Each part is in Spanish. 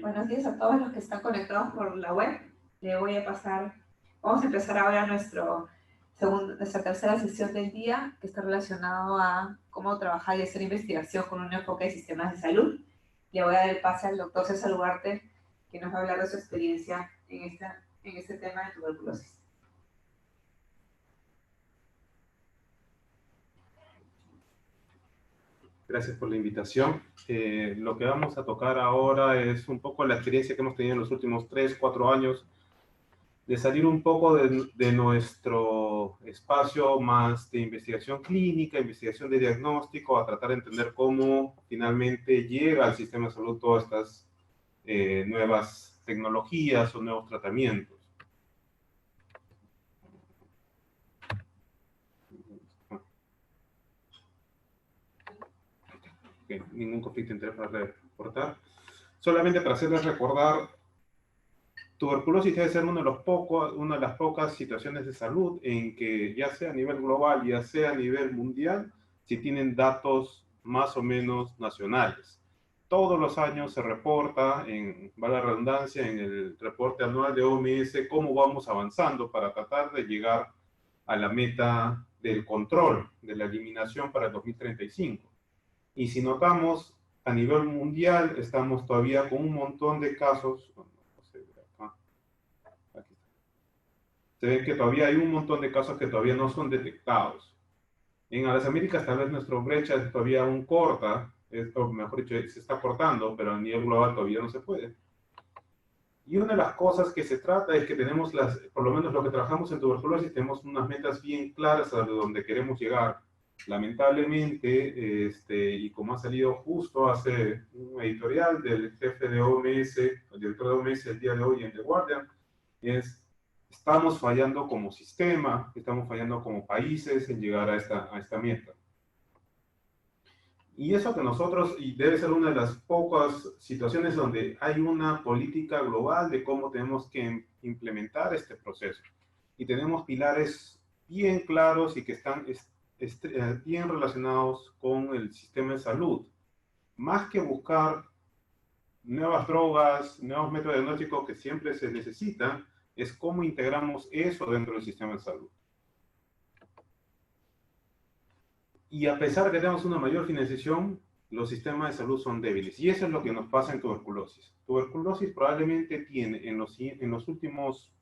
Buenos días a todos los que están conectados por la web. Le voy a pasar, vamos a empezar ahora nuestra tercera sesión del día, que está relacionado a cómo trabajar y hacer investigación con un enfoque de sistemas de salud. Le voy a dar el pase al doctor César Ugarte, que nos va a hablar de su experiencia en este tema de tuberculosis. Gracias por la invitación. Lo que vamos a tocar ahora es un poco la experiencia que hemos tenido en los últimos 3, 4 años de salir un poco de nuestro espacio más de investigación clínica, investigación de diagnóstico, a tratar de entender cómo finalmente llega al sistema de salud todas estas nuevas tecnologías o nuevos tratamientos. Okay, ningún conflicto de interés para reportar. Solamente para hacerles recordar, tuberculosis debe ser una de las pocas situaciones de salud en que, ya sea a nivel global, ya sea a nivel mundial, si tienen datos más o menos nacionales. Todos los años se reporta, vale la redundancia, en el reporte anual de OMS, cómo vamos avanzando para tratar de llegar a la meta del control, de la eliminación para el 2035. Y si notamos, a nivel mundial, estamos todavía con un montón de casos. Aquí está. Se ve que todavía hay un montón de casos que todavía no son detectados. En las Américas tal vez nuestra brecha es todavía aún corta, esto mejor dicho se está cortando, pero a nivel global todavía no se puede. Y una de las cosas que se trata es que tenemos por lo menos lo que trabajamos en tuberculosis, tenemos unas metas bien claras a donde queremos llegar. Lamentablemente, y como ha salido justo hace un editorial del jefe de OMS, el director de OMS el día de hoy en The Guardian, estamos fallando como sistema, estamos fallando como países en llegar a esta meta. Y eso que nosotros, y debe ser una de las pocas situaciones donde hay una política global de cómo tenemos que implementar este proceso. Y tenemos pilares bien claros y que están bien relacionados con el sistema de salud. Más que buscar nuevas drogas, nuevos métodos diagnósticos que siempre se necesitan, es cómo integramos eso dentro del sistema de salud. Y a pesar de que tenemos una mayor financiación, los sistemas de salud son débiles. Y eso es lo que nos pasa en tuberculosis. Tuberculosis probablemente tiene en los últimos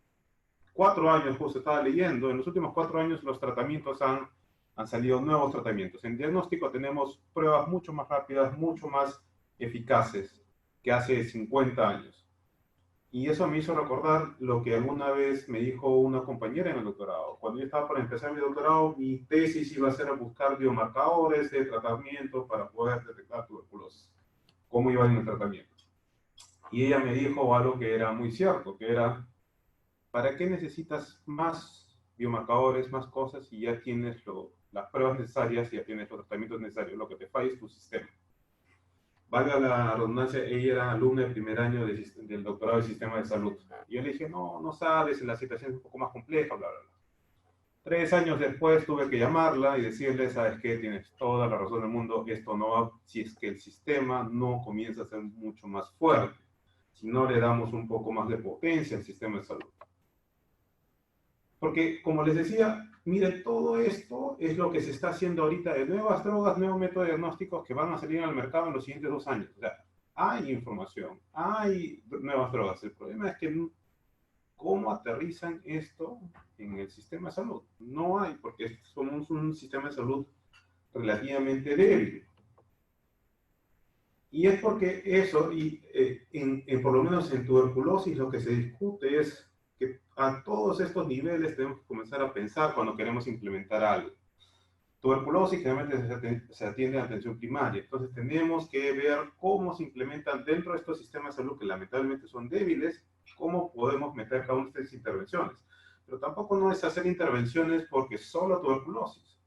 4 años, justo estaba leyendo, en los últimos 4 años los tratamientos han salido nuevos tratamientos. En diagnóstico tenemos pruebas mucho más rápidas, mucho más eficaces que hace 50 años. Y eso me hizo recordar lo que alguna vez me dijo una compañera en el doctorado. Cuando yo estaba por empezar mi doctorado, mi tesis iba a ser a buscar biomarcadores de tratamiento para poder detectar tuberculosis. ¿Cómo iba en el tratamiento? Y ella me dijo algo que era muy cierto, que era, ¿para qué necesitas más biomarcadores, más cosas, si ya tienes las pruebas necesarias, si ya tienes los tratamientos necesarios? Lo que te falla es tu sistema. Valga la redundancia, ella era alumna del primer año del doctorado de Sistema de Salud. Y yo le dije, no sabes, la situación es un poco más compleja, bla, bla, bla. 3 años después tuve que llamarla y decirle, ¿sabes qué? Tienes toda la razón del mundo, esto no va, si es que el sistema no comienza a ser mucho más fuerte, si no le damos un poco más de potencia al sistema de salud. Porque, como les decía, miren, todo esto es lo que se está haciendo ahorita de nuevas drogas, nuevos métodos diagnósticos que van a salir al mercado en los siguientes 2 años. O sea, hay información, hay nuevas drogas. El problema es que ¿cómo aterrizan esto en el sistema de salud? No hay, porque somos un sistema de salud relativamente débil. Y es porque eso, por lo menos en tuberculosis, lo que se discute es que a todos estos niveles tenemos que comenzar a pensar cuando queremos implementar algo. Tuberculosis generalmente se atiende a atención primaria, entonces tenemos que ver cómo se implementan dentro de estos sistemas de salud que lamentablemente son débiles, cómo podemos meter cada una de estas intervenciones. Pero tampoco no es hacer intervenciones porque solo tuberculosis.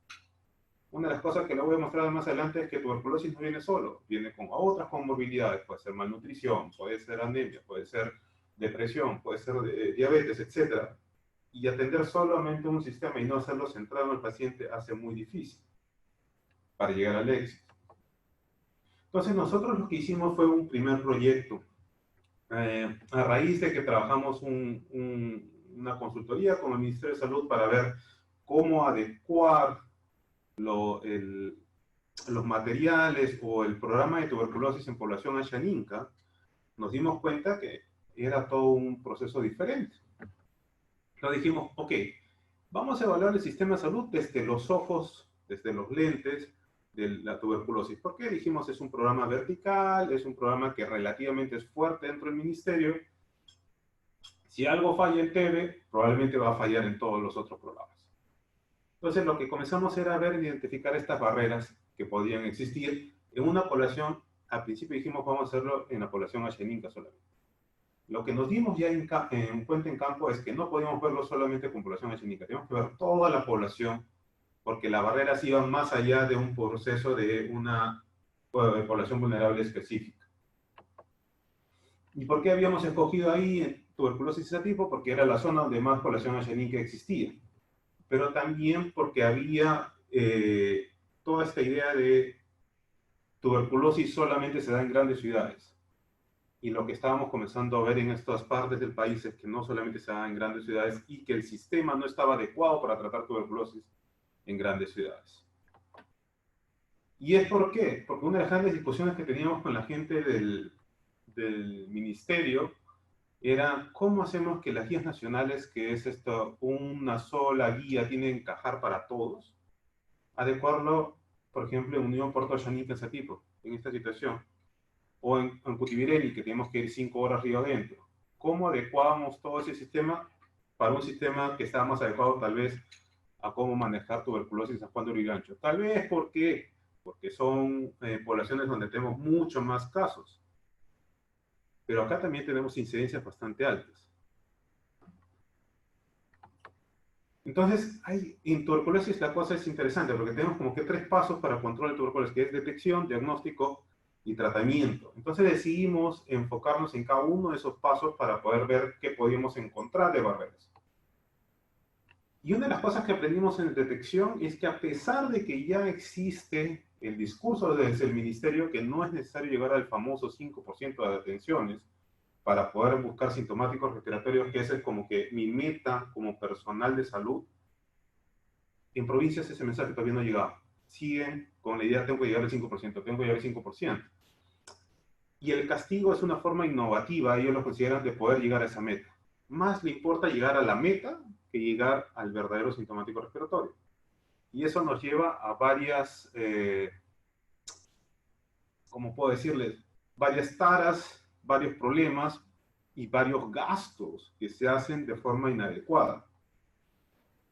Una de las cosas que le voy a mostrar más adelante es que tuberculosis no viene solo, viene con otras comorbilidades, puede ser malnutrición, puede ser anemia, puede ser depresión, puede ser diabetes, etc. Y atender solamente un sistema y no hacerlo centrado en el paciente hace muy difícil para llegar al éxito. Entonces nosotros lo que hicimos fue un primer proyecto A raíz de que trabajamos una consultoría con el Ministerio de Salud para ver cómo adecuar los materiales o el programa de tuberculosis en población Ashaninka, nos dimos cuenta que era todo un proceso diferente. Entonces dijimos, ok, vamos a evaluar el sistema de salud desde los ojos, desde los lentes de la tuberculosis. ¿Por qué? Dijimos, es un programa vertical, es un programa que relativamente es fuerte dentro del ministerio. Si algo falla en TB, probablemente va a fallar en todos los otros programas. Entonces, lo que comenzamos era ver, identificar estas barreras que podían existir en una población. Al principio dijimos, vamos a hacerlo en la población Ashaninka solamente. Lo que nos dimos ya en cuenta en campo es que no podíamos verlo solamente con población Ashaninka, teníamos que ver toda la población, porque las barreras iban más allá de un proceso de una población vulnerable específica. ¿Y por qué habíamos escogido ahí tuberculosis de ese tipo? Porque era la zona donde más población Ashaninka existía, pero también porque había toda esta idea de tuberculosis solamente se da en grandes ciudades. Y lo que estábamos comenzando a ver en estas partes del país es que no solamente se da en grandes ciudades y que el sistema no estaba adecuado para tratar tuberculosis en grandes ciudades. ¿Y es por qué? Porque una de las grandes discusiones que teníamos con la gente del ministerio era cómo hacemos que las guías nacionales, que es esto, una sola guía, tiene que encajar para todos, adecuarlo, por ejemplo, en Unión Puerto Ashaninka, en esta situación, o en Cutivireni, que tenemos que ir 5 horas río adentro. ¿Cómo adecuábamos todo ese sistema para un sistema que estaba más adecuado tal vez a cómo manejar tuberculosis en San Juan de Lurigancho? Tal vez porque son poblaciones donde tenemos mucho más casos. Pero acá también tenemos incidencias bastante altas. Entonces, en tuberculosis la cosa es interesante porque tenemos como que 3 pasos para control de tuberculosis, que es detección, diagnóstico y tratamiento. Entonces decidimos enfocarnos en cada uno de esos pasos para poder ver qué podíamos encontrar de barreras. Y una de las cosas que aprendimos en detección es que a pesar de que ya existe el discurso desde el ministerio que no es necesario llegar al famoso 5% de detenciones para poder buscar sintomáticos respiratorios, que ese es como que mi meta como personal de salud, en provincias ese mensaje todavía no ha llegado. Siguen con la idea, tengo que llegar al 5%, tengo que llegar al 5%. Y el castigo es una forma innovativa, ellos lo consideran, de poder llegar a esa meta. Más le importa llegar a la meta que llegar al verdadero sintomático respiratorio. Y eso nos lleva a varias, ¿cómo puedo decirles? Varias taras, varios problemas y varios gastos que se hacen de forma inadecuada.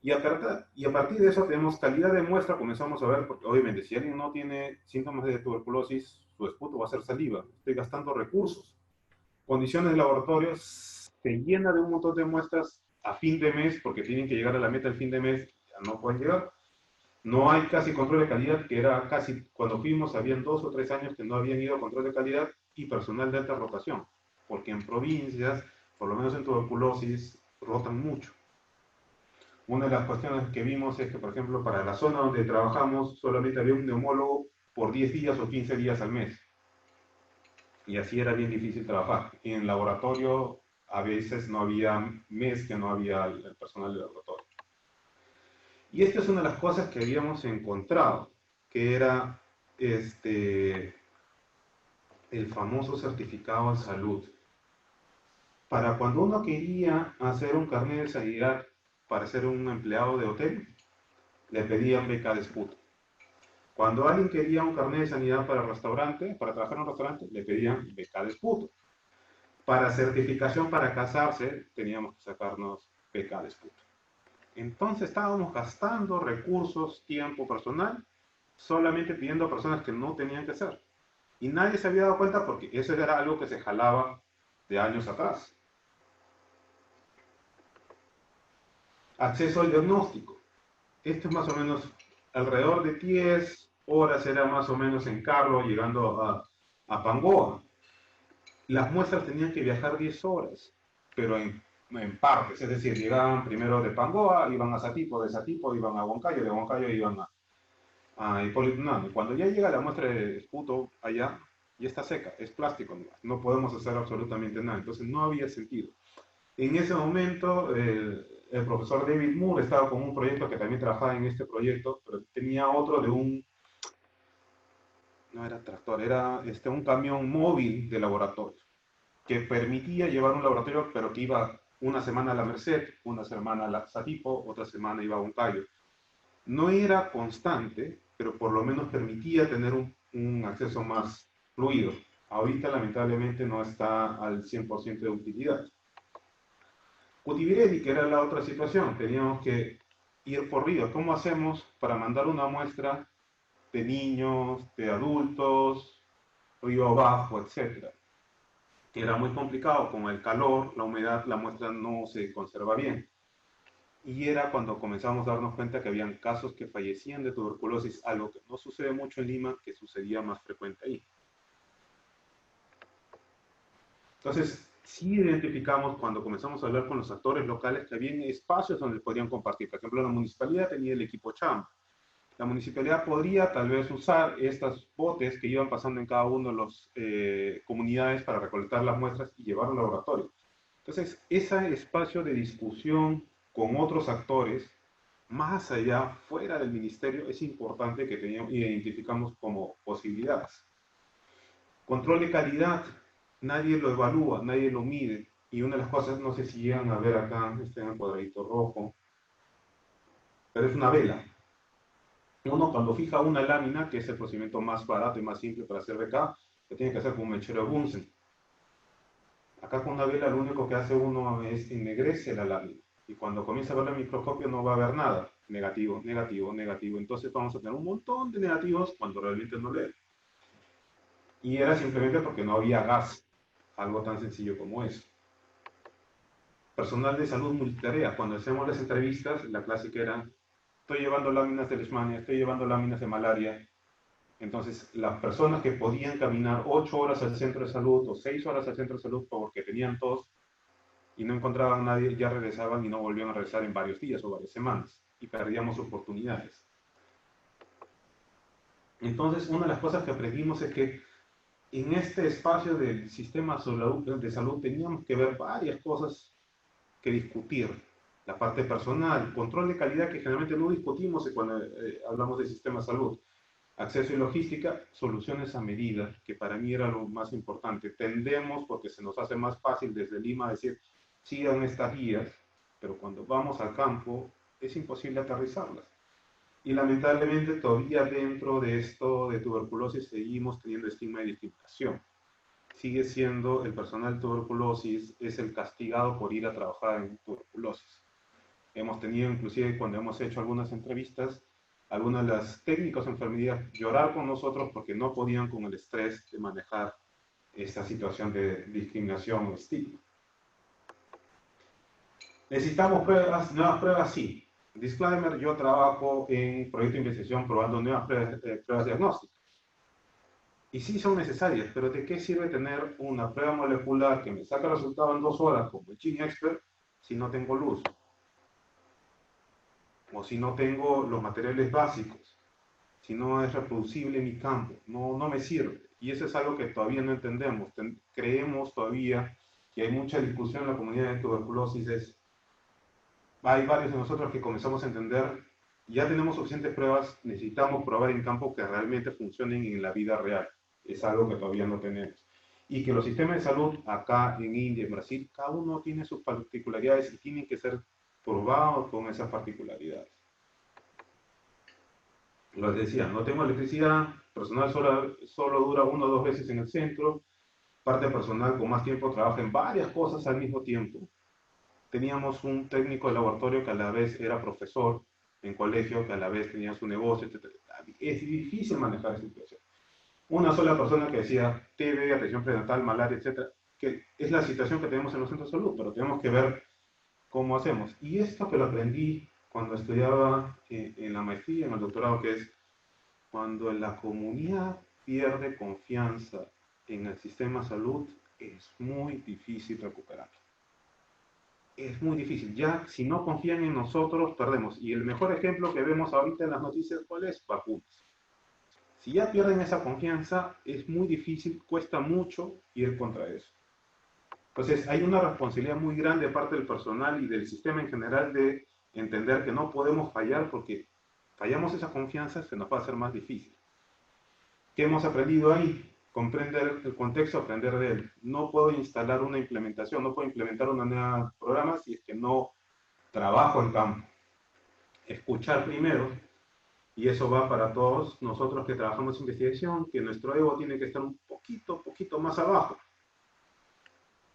Y a partir de eso tenemos calidad de muestra, comenzamos a ver, porque obviamente si alguien no tiene síntomas de tuberculosis, su esputo va a ser saliva, estoy gastando recursos. Condiciones de laboratorio, se llena de un montón de muestras a fin de mes, porque tienen que llegar a la meta al fin de mes, ya no pueden llegar. No hay casi control de calidad, que era casi, cuando fuimos, habían 2 o 3 años que no habían ido a control de calidad y personal de alta rotación, porque en provincias, por lo menos en tuberculosis, rotan mucho. Una de las cuestiones que vimos es que, por ejemplo, para la zona donde trabajamos, solamente había un neumólogo por 10 días o 15 días al mes. Y así era bien difícil trabajar. Y en laboratorio, a veces no había mes que no había el personal de laboratorio. Y esta es una de las cosas que habíamos encontrado, que era el famoso certificado de salud. Para cuando uno quería hacer un carnet de sanidad para ser un empleado de hotel, le pedían beca de esputo. Cuando alguien quería un carnet de sanidad para restaurante, para trabajar en un restaurante, le pedían beca de esputo. Para certificación para casarse, teníamos que sacarnos beca de esputo. Entonces estábamos gastando recursos, tiempo, personal, solamente pidiendo a personas que no tenían que hacer. Y nadie se había dado cuenta porque eso era algo que se jalaba de años atrás. Acceso al diagnóstico. Esto es más o menos alrededor de 10 horas, era más o menos en carro llegando a Pangoa. Las muestras tenían que viajar 10 horas, pero en partes, es decir, llegaban primero de Pangoa, iban a Satipo, de Satipo iban a Huancayo, de Huancayo iban a Hipólito Unanue. Cuando ya llega la muestra de esputo allá, y está seca, es plástico nomás, no podemos hacer absolutamente nada, entonces no había sentido. En ese momento, el profesor David Moore estaba con un proyecto que también trabajaba en este proyecto, pero tenía otro de no era tractor, era un camión móvil de laboratorio, que permitía llevar un laboratorio, pero que iba una semana a la Merced, una semana a la Satipo, otra semana iba a Huancayo. No era constante, pero por lo menos permitía tener un acceso más fluido. Ahorita lamentablemente no está al 100% de utilidad. Utiviredi, que era la otra situación, teníamos que ir por río. ¿Cómo hacemos para mandar una muestra de niños, de adultos, río abajo, etcétera? Que era muy complicado, con el calor, la humedad, la muestra no se conserva bien. Y era cuando comenzamos a darnos cuenta que habían casos que fallecían de tuberculosis, algo que no sucede mucho en Lima, que sucedía más frecuente ahí. Entonces, sí identificamos cuando comenzamos a hablar con los actores locales que había espacios donde podían compartir. Por ejemplo, la municipalidad tenía el equipo CHAM. La municipalidad podría tal vez usar estos botes que iban pasando en cada uno de las comunidades para recolectar las muestras y llevar al laboratorio. Entonces, ese espacio de discusión con otros actores, más allá, fuera del ministerio, es importante que identificamos como posibilidades. Control de calidad, nadie lo evalúa, nadie lo mide. Y una de las cosas, no sé si llegan a ver acá, en el cuadradito rojo, pero es una vela. Uno cuando fija una lámina, que es el procedimiento más barato y más simple para hacer BK, lo tiene que hacer con un mechero de Bunsen. Acá con una vela lo único que hace uno es ennegrece la lámina. Y cuando comienza a ver el microscopio no va a ver nada. Negativo, negativo, negativo. Entonces vamos a tener un montón de negativos cuando realmente no lee. Y era simplemente porque no había gas. Algo tan sencillo como eso. Personal de salud multitarea. Cuando hacemos las entrevistas, la clásica era, estoy llevando láminas de leishmania, estoy llevando láminas de malaria. Entonces, las personas que podían caminar 8 horas al centro de salud o 6 horas al centro de salud porque tenían tos y no encontraban a nadie, ya regresaban y no volvían a regresar en varios días o varias semanas. Y perdíamos oportunidades. Entonces, una de las cosas que aprendimos es que en este espacio del sistema de salud teníamos que ver varias cosas que discutir. La parte personal, control de calidad que generalmente no discutimos cuando hablamos del sistema de salud. Acceso y logística, soluciones a medida, que para mí era lo más importante. Tendemos, porque se nos hace más fácil desde Lima decir, sigan estas guías, pero cuando vamos al campo es imposible aterrizarlas. Y lamentablemente todavía dentro de esto de tuberculosis seguimos teniendo estigma de discriminación. Sigue siendo el personal de tuberculosis es el castigado por ir a trabajar en tuberculosis. Hemos tenido inclusive cuando hemos hecho algunas entrevistas, algunos de los técnicos de enfermería llorar con nosotros porque no podían con el estrés de manejar esta situación de discriminación o estigma. ¿Necesitamos pruebas? Nuevas pruebas, sí. Disclaimer, yo trabajo en proyecto de investigación probando nuevas pruebas diagnósticas. Y sí son necesarias, pero ¿de qué sirve tener una prueba molecular que me saca el resultado en 2 horas como el Gene Expert si no tengo luz? O si no tengo los materiales básicos, si no es reproducible mi campo, no me sirve. Y eso es algo que todavía no entendemos. Creemos todavía que hay mucha discusión en la comunidad de tuberculosis. Hay varios de nosotros que comenzamos a entender, ya tenemos suficientes pruebas, necesitamos probar en campo que realmente funcionen en la vida real. Es algo que todavía no tenemos. Y que los sistemas de salud acá en India, en Brasil, cada uno tiene sus particularidades y tienen que ser probados con esas particularidades. Les decía, no tengo electricidad, personal solo dura 1 o 2 veces en el centro, parte personal con más tiempo trabaja en varias cosas al mismo tiempo. Teníamos un técnico de laboratorio que a la vez era profesor en colegio, que a la vez tenía su negocio, etc. Es difícil manejar esa situación. Una sola persona que decía TB, atención prenatal, malaria, etc., que es la situación que tenemos en los centros de salud, pero tenemos que ver cómo hacemos. Y esto que lo aprendí cuando estudiaba en la maestría, en el doctorado, que es cuando la comunidad pierde confianza en el sistema de salud, es muy difícil recuperarlo. Es muy difícil. Ya si no confían en nosotros, perdemos. Y el mejor ejemplo que vemos ahorita en las noticias, ¿cuál es? Vacunas. Si ya pierden esa confianza, es muy difícil, cuesta mucho ir contra eso. Entonces, hay una responsabilidad muy grande de parte del personal y del sistema en general de entender que no podemos fallar porque fallamos esa confianza, se nos va a hacer más difícil. ¿Qué hemos aprendido ahí? Comprender el contexto, aprender de él. No puedo instalar una implementación, no puedo implementar un nuevo programa si es que no trabajo en campo. Escuchar primero, y eso va para todos nosotros que trabajamos en investigación, que nuestro ego tiene que estar un poquito más abajo.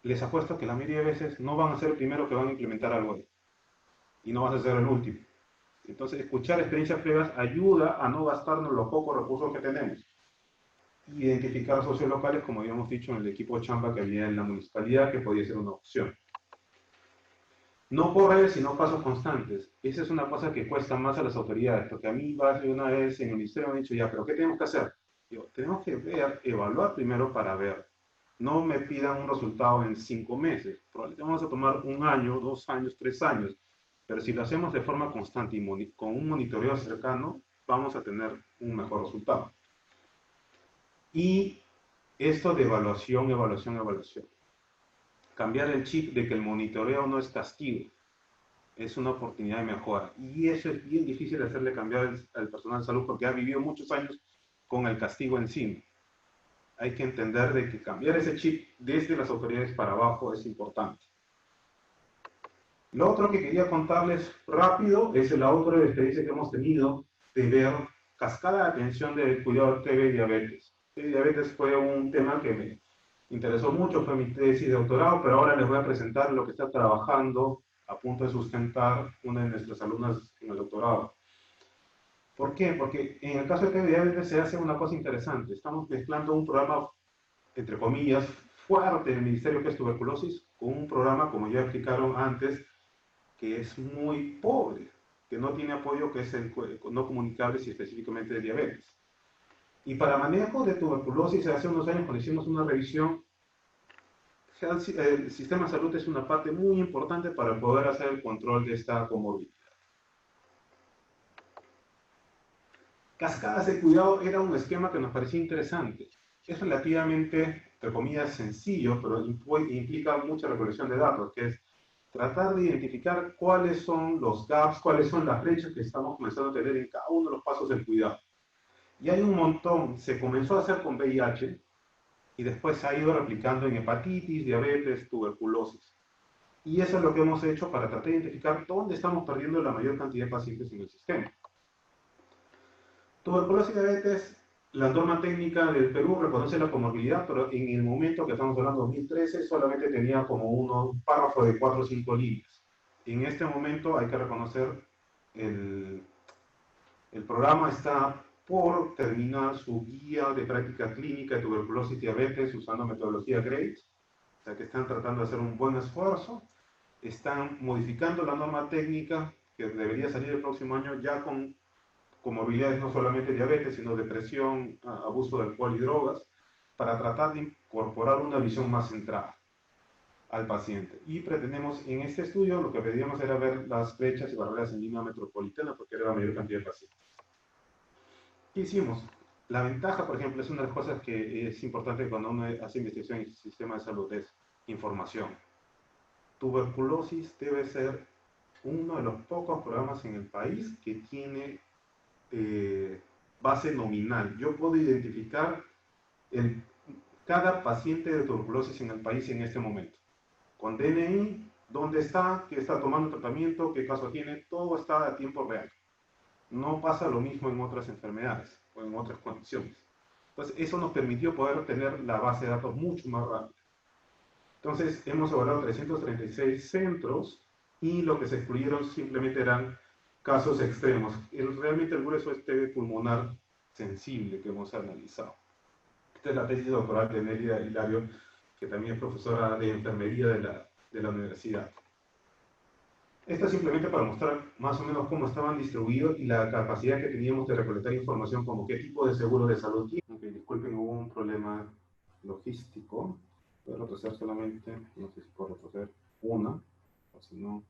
Les apuesto que la mayoría de veces no van a ser el primero que van a implementar algo ahí, y no vas a ser el último. Entonces, escuchar experiencias previas ayuda a no gastarnos los pocos recursos que tenemos. Identificar socios locales, como habíamos dicho en el equipo chamba que había en la municipalidad, que podía ser una opción. No correr, sino pasos constantes. Esa es una cosa que cuesta más a las autoridades, porque a mí una vez en el ministerio me han dicho, ya, pero ¿qué tenemos que hacer? Digo, tenemos que ver, evaluar primero para ver. No me pidan un resultado en 5 meses. Probablemente vamos a tomar 1 año, 2 años, 3 años. Pero si lo hacemos de forma constante y con un monitoreo cercano, vamos a tener un mejor resultado. Y esto de evaluación, evaluación. Cambiar el chip de que el monitoreo no es castigo, es una oportunidad de mejora. Y eso es bien difícil hacerle cambiar al personal de salud porque ha vivido muchos años con el castigo encima. Hay que entender de que cambiar ese chip desde las autoridades para abajo es importante. Lo otro que quería contarles rápido es la otra experiencia que hemos tenido de ver cascada de atención del cuidado de TB y diabetes. TB y diabetes fue un tema que me interesó mucho, fue mi tesis de doctorado, pero ahora les voy a presentar lo que está trabajando a punto de sustentar una de nuestras alumnas en el doctorado. ¿Por qué? Porque en el caso de TB y diabetes se hace una cosa interesante. Estamos mezclando un programa, entre comillas, fuerte del Ministerio que es tuberculosis, con un programa, como ya explicaron antes, que es muy pobre, que no tiene apoyo, que es el no comunicables y específicamente de diabetes. Y para manejo de tuberculosis, hace unos años cuando hicimos una revisión, el sistema de salud es una parte muy importante para poder hacer el control de esta comorbilidad. Cascadas de cuidado era un esquema que nos parecía interesante. Es relativamente, entre comillas, sencillo, pero implica mucha recolección de datos, que es tratar de identificar cuáles son los gaps, cuáles son las brechas que estamos comenzando a tener en cada uno de los pasos del cuidado. Y hay un montón, se comenzó a hacer con VIH y después se ha ido replicando en hepatitis, diabetes, tuberculosis. Y eso es lo que hemos hecho para tratar de identificar dónde estamos perdiendo la mayor cantidad de pacientes en el sistema. Tuberculosis y diabetes, la norma técnica del Perú reconoce la comorbilidad, pero en el momento que estamos hablando de 2013 solamente tenía como un párrafo de 4 o 5 líneas. En este momento hay que reconocer el programa está por terminar su guía de práctica clínica de tuberculosis y diabetes usando metodología GRADE, o sea que están tratando de hacer un buen esfuerzo, están modificando la norma técnica que debería salir el próximo año ya con comorbilidades no solamente diabetes, sino depresión, abuso de alcohol y drogas, para tratar de incorporar una visión más centrada al paciente. Y pretendemos, en este estudio, lo que pedíamos era ver las brechas y barreras en línea metropolitana, porque era la mayor cantidad de pacientes. ¿Qué hicimos? La ventaja, por ejemplo, es una de las cosas que es importante cuando uno hace investigación en el sistema de salud, es información. Tuberculosis debe ser uno de los pocos programas en el país que tiene base nominal. Yo puedo identificar cada paciente de tuberculosis en el país en este momento. Con DNI, dónde está, qué está tomando tratamiento, qué caso tiene, todo está a tiempo real. No pasa lo mismo en otras enfermedades o en otras condiciones. Entonces, eso nos permitió poder tener la base de datos mucho más rápida. Entonces, hemos evaluado 336 centros y lo que se excluyeron simplemente eran casos extremos. Realmente el grueso es TB pulmonar sensible que hemos analizado. Esta es la tesis doctoral de Nélida Hilario, que también es profesora de enfermería de la universidad. Esto es simplemente para mostrar más o menos cómo estaban distribuidos y la capacidad que teníamos de recolectar información como qué tipo de seguro de salud tiene. Okay, disculpen, hubo un problema logístico. Voy a retroceder solamente, no sé si puedo retroceder una, o si no.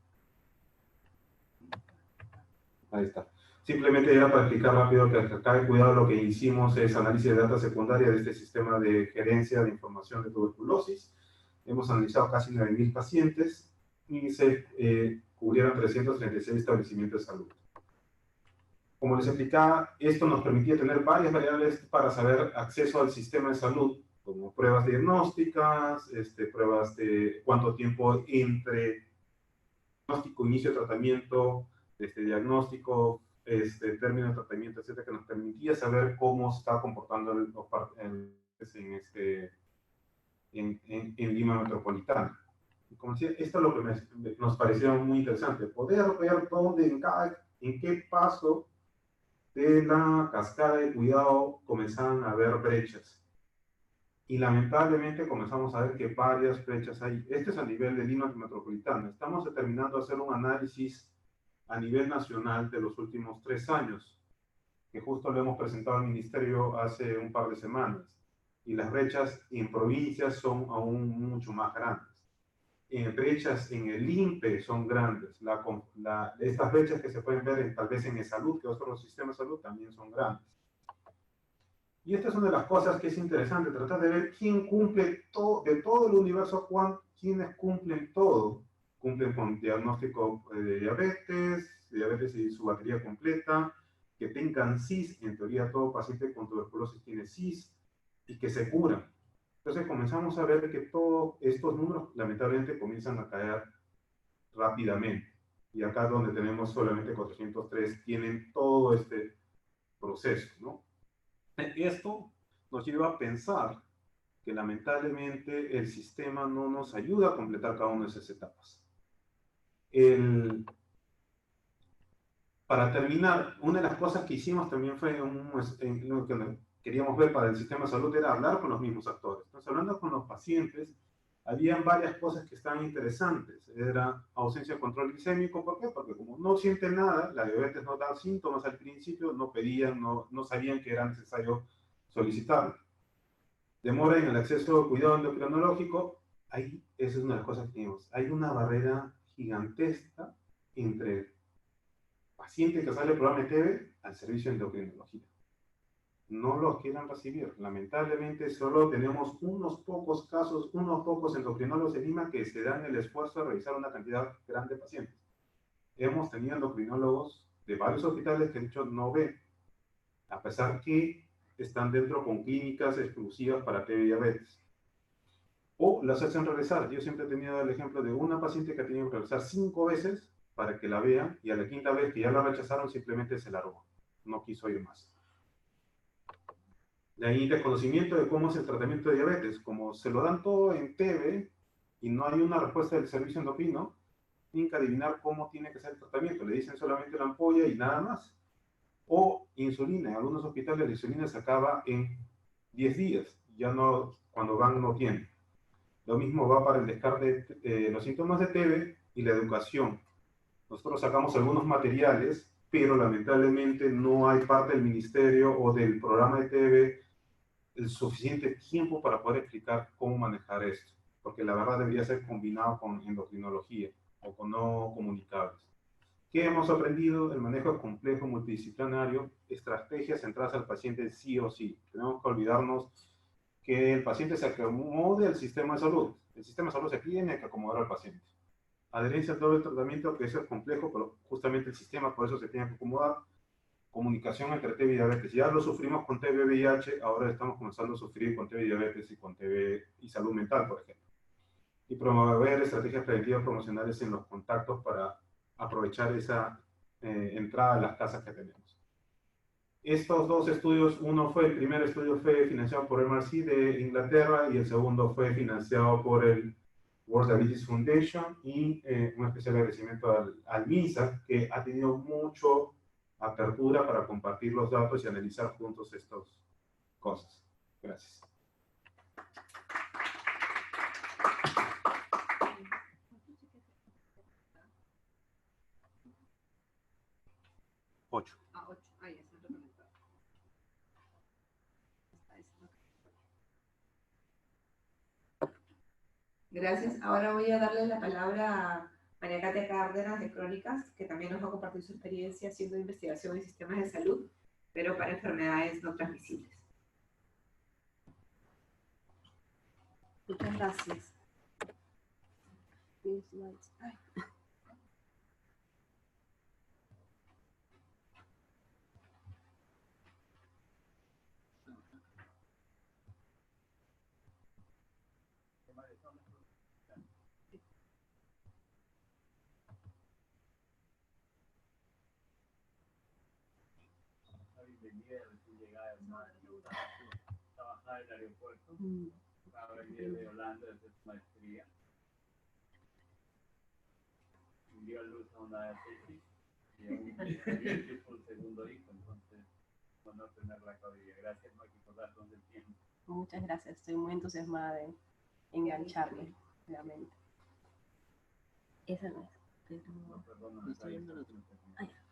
Ahí está. Simplemente era para explicar rápido que acá de cuidado lo que hicimos es análisis de data secundaria de este sistema de gerencia de información de tuberculosis. Hemos analizado casi 9.000 pacientes y se cubrieron 336 establecimientos de salud. Como les explicaba, esto nos permitía tener varias variables para saber acceso al sistema de salud, como pruebas diagnósticas, pruebas de cuánto tiempo entre diagnóstico, inicio de tratamiento, diagnóstico, término de tratamiento, etcétera, que nos permitía saber cómo se estaba comportando en Lima Metropolitana. Y como decía, esto es lo que nos pareció muy interesante, poder ver dónde, en qué paso de la cascada de cuidado comenzaban a haber brechas. Y lamentablemente comenzamos a ver que varias brechas hay. Este es a nivel de Lima Metropolitana. Estamos determinando hacer un análisis a nivel nacional de los últimos 3 años, que justo lo hemos presentado al Ministerio hace un par de semanas. Y las brechas en provincias son aún mucho más grandes. Brechas en el INPE son grandes. Estas brechas que se pueden ver tal vez en el salud, que otros sistemas de salud también son grandes. Y esta es una de las cosas que es interesante, tratar de ver quién cumple todo, de todo el universo, quiénes cumplen todo. Cumplen con diagnóstico de diabetes y su batería completa, que tengan CIS, en teoría todo paciente con tuberculosis tiene CIS, y que se curan. Entonces comenzamos a ver que todos estos números lamentablemente comienzan a caer rápidamente. Y acá donde tenemos solamente 403, tienen todo este proceso, ¿no? Esto nos lleva a pensar que lamentablemente el sistema no nos ayuda a completar cada una de esas etapas. Para terminar, una de las cosas que hicimos también fue lo que queríamos ver para el sistema de salud era hablar con los mismos actores. Entonces, hablando con los pacientes, habían varias cosas que estaban interesantes. Era ausencia de control glicémico. ¿Por qué? Porque como no sienten nada, la diabetes no da síntomas al principio, no pedían, no sabían que era necesario solicitarlo. Demora en el acceso al cuidado endocrinológico. Ahí, esa es una de las cosas que tenemos. Hay una barrera gigantesca entre el paciente que sale del programa de TV al servicio de endocrinología. No los quieran recibir. Lamentablemente solo tenemos unos pocos casos, unos pocos endocrinólogos en Lima que se dan el esfuerzo de revisar una cantidad grande de pacientes. Hemos tenido endocrinólogos de varios hospitales que de hecho no ven, a pesar que están dentro con clínicas exclusivas para TV y diabetes. O las hacen regresar. Yo siempre he tenido el ejemplo de una paciente que ha tenido que regresar 5 veces para que la vean y a la 5ª vez que ya la rechazaron simplemente se largó. No quiso ir más. De ahí desconocimiento de cómo es el tratamiento de diabetes. Como se lo dan todo en TV y no hay una respuesta del servicio endocrino, tienen que adivinar cómo tiene que ser el tratamiento. Le dicen solamente la ampolla y nada más. O insulina. En algunos hospitales la insulina se acaba en 10 días. Ya no, cuando van no tienen. Lo mismo va para el descarte de los síntomas de TB y la educación. Nosotros sacamos algunos materiales, pero lamentablemente no hay parte del ministerio o del programa de TB el suficiente tiempo para poder explicar cómo manejar esto, porque la verdad debería ser combinado con endocrinología o con no comunicables. ¿Qué hemos aprendido? El manejo complejo multidisciplinario, estrategias centradas al paciente sí o sí. Tenemos que olvidarnos que el paciente se acomode al sistema de salud. El sistema de salud se tiene que acomodar al paciente. Adherencia a todo el tratamiento, que eso es complejo, pero justamente el sistema por eso se tiene que acomodar. Comunicación entre TB y diabetes. Ya lo sufrimos con TB VIH, ahora estamos comenzando a sufrir con TB diabetes y con TB y salud mental, por ejemplo. Y promover estrategias preventivas promocionales en los contactos para aprovechar esa entrada a las casas que tenemos. Estos dos estudios, el primer estudio fue financiado por MRC de Inglaterra y el segundo fue financiado por el World Diabetes Foundation y un especial agradecimiento al MINSA, que ha tenido mucho apertura para compartir los datos y analizar juntos estas cosas. Gracias. Ocho. Gracias. Ahora voy a darle la palabra María Katia Cárdenas de Crónicas, que también nos va a compartir su experiencia haciendo investigación en sistemas de salud, pero para enfermedades no transmisibles. Muchas gracias. Ay. Bienvenida, recién llegada, trabajar en el aeropuerto, acaba de venir de Holanda desde su maestría, dio a luz a una tesis y un por segundo hijo, entonces, bueno, tenerla acá hoy día. Gracias, Maki, por darnos el tiempo. Muchas gracias, estoy muy entusiasmada de engancharme, realmente. Esa no es, pero... No, perdón, no estoy viendo el otro. Ah, ya.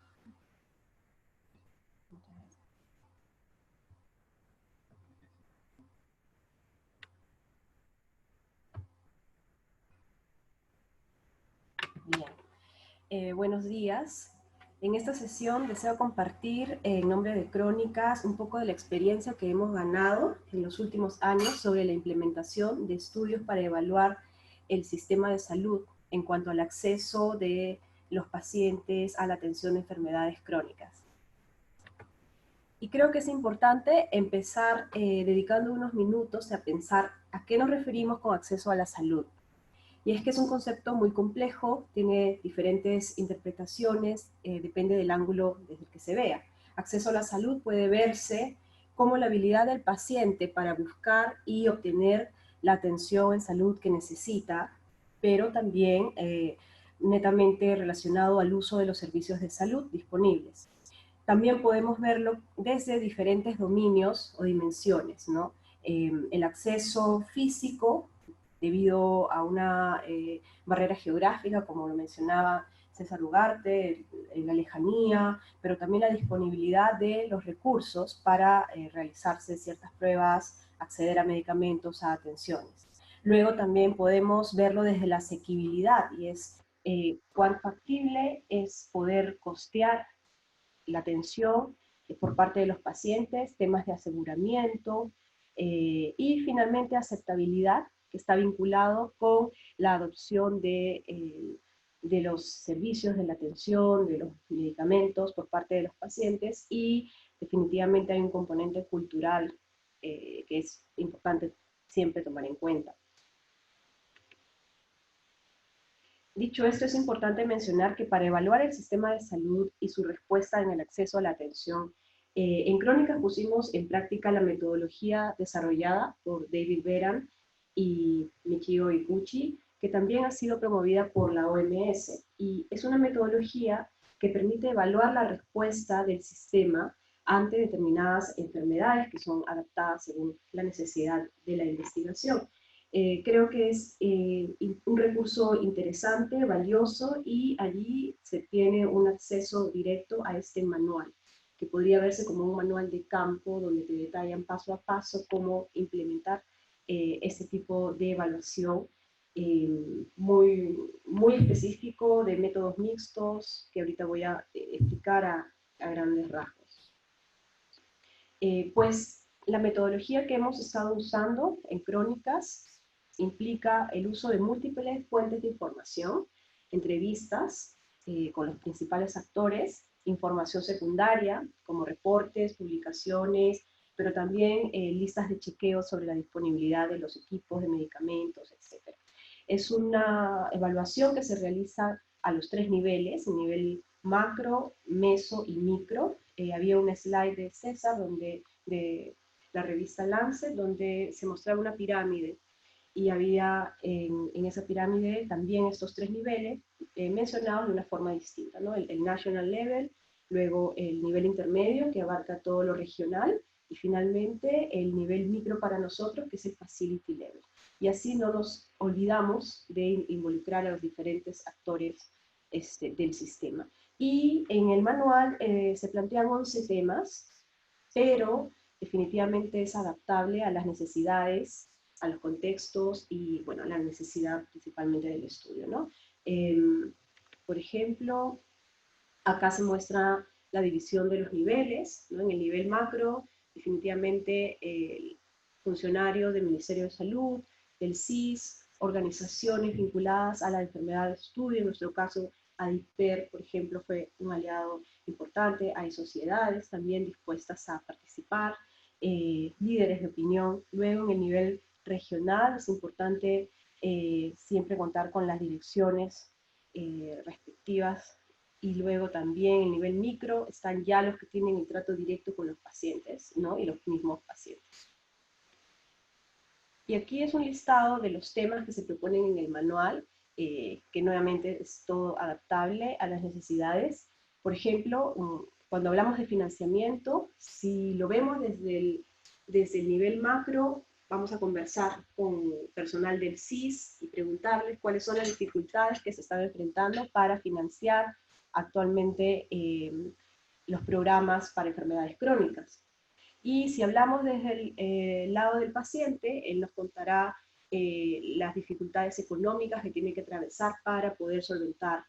Muchas gracias. Bien, buenos días. En esta sesión deseo compartir en nombre de Crónicas un poco de la experiencia que hemos ganado en los últimos años sobre la implementación de estudios para evaluar el sistema de salud en cuanto al acceso de los pacientes a la atención de enfermedades crónicas. Y creo que es importante empezar dedicando unos minutos a pensar a qué nos referimos con acceso a la salud. Y es que es un concepto muy complejo, tiene diferentes interpretaciones, depende del ángulo desde el que se vea. Acceso a la salud puede verse como la habilidad del paciente para buscar y obtener la atención en salud que necesita, pero también netamente relacionado al uso de los servicios de salud disponibles. También podemos verlo desde diferentes dominios o dimensiones, ¿no? El acceso físico, debido a una barrera geográfica, como lo mencionaba César Ugarte, la lejanía, pero también la disponibilidad de los recursos para realizarse ciertas pruebas, acceder a medicamentos, a atenciones. Luego también podemos verlo desde la asequibilidad, y es cuán factible es poder costear la atención por parte de los pacientes, temas de aseguramiento y finalmente aceptabilidad, que está vinculado con la adopción de los servicios de la atención, de los medicamentos por parte de los pacientes, y definitivamente hay un componente cultural que es importante siempre tomar en cuenta. Dicho esto, es importante mencionar que para evaluar el sistema de salud y su respuesta en el acceso a la atención, en Crónicas pusimos en práctica la metodología desarrollada por David Beran y Michio Iguchi, que también ha sido promovida por la OMS, y es una metodología que permite evaluar la respuesta del sistema ante determinadas enfermedades que son adaptadas según la necesidad de la investigación. Creo que es un recurso interesante, valioso, y allí se tiene un acceso directo a este manual, que podría verse como un manual de campo donde te detallan paso a paso cómo implementar este tipo de evaluación muy específico, de métodos mixtos, que ahorita voy a explicar a grandes rasgos. Pues la metodología que hemos estado usando en Crónicas implica el uso de múltiples fuentes de información, entrevistas con los principales actores, información secundaria como reportes, publicaciones, pero también listas de chequeo sobre la disponibilidad de los equipos de medicamentos, etc. Es una evaluación que se realiza a los 3 niveles, el nivel macro, meso y micro. Había un slide de César de la revista Lancet, donde se mostraba una pirámide, y había en esa pirámide también estos 3 niveles mencionados de una forma distinta, ¿no? El national level, luego el nivel intermedio, que abarca todo lo regional, y finalmente el nivel micro para nosotros, que es el facility level. Y así no nos olvidamos de involucrar a los diferentes actores del sistema. Y en el manual se plantean 11 temas, pero definitivamente es adaptable a las necesidades, a los contextos y, bueno, a la necesidad principalmente del estudio, ¿no? Por ejemplo, acá se muestra la división de los niveles, ¿no? En el nivel macro, definitivamente el funcionario del Ministerio de Salud, del CIS, organizaciones vinculadas a la enfermedad de estudio, en nuestro caso ADIPER, por ejemplo, fue un aliado importante, hay sociedades también dispuestas a participar, líderes de opinión. Luego en el nivel regional es importante siempre contar con las direcciones respectivas, y luego también el nivel micro están ya los que tienen el trato directo con los pacientes, ¿no? Y los mismos pacientes. Y aquí es un listado de los temas que se proponen en el manual, que nuevamente es todo adaptable a las necesidades. Por ejemplo, cuando hablamos de financiamiento, si lo vemos desde el nivel macro, vamos a conversar con personal del CIS y preguntarles cuáles son las dificultades que se están enfrentando para financiar actualmente los programas para enfermedades crónicas. Y si hablamos desde el lado del paciente, él nos contará las dificultades económicas que tiene que atravesar para poder solventar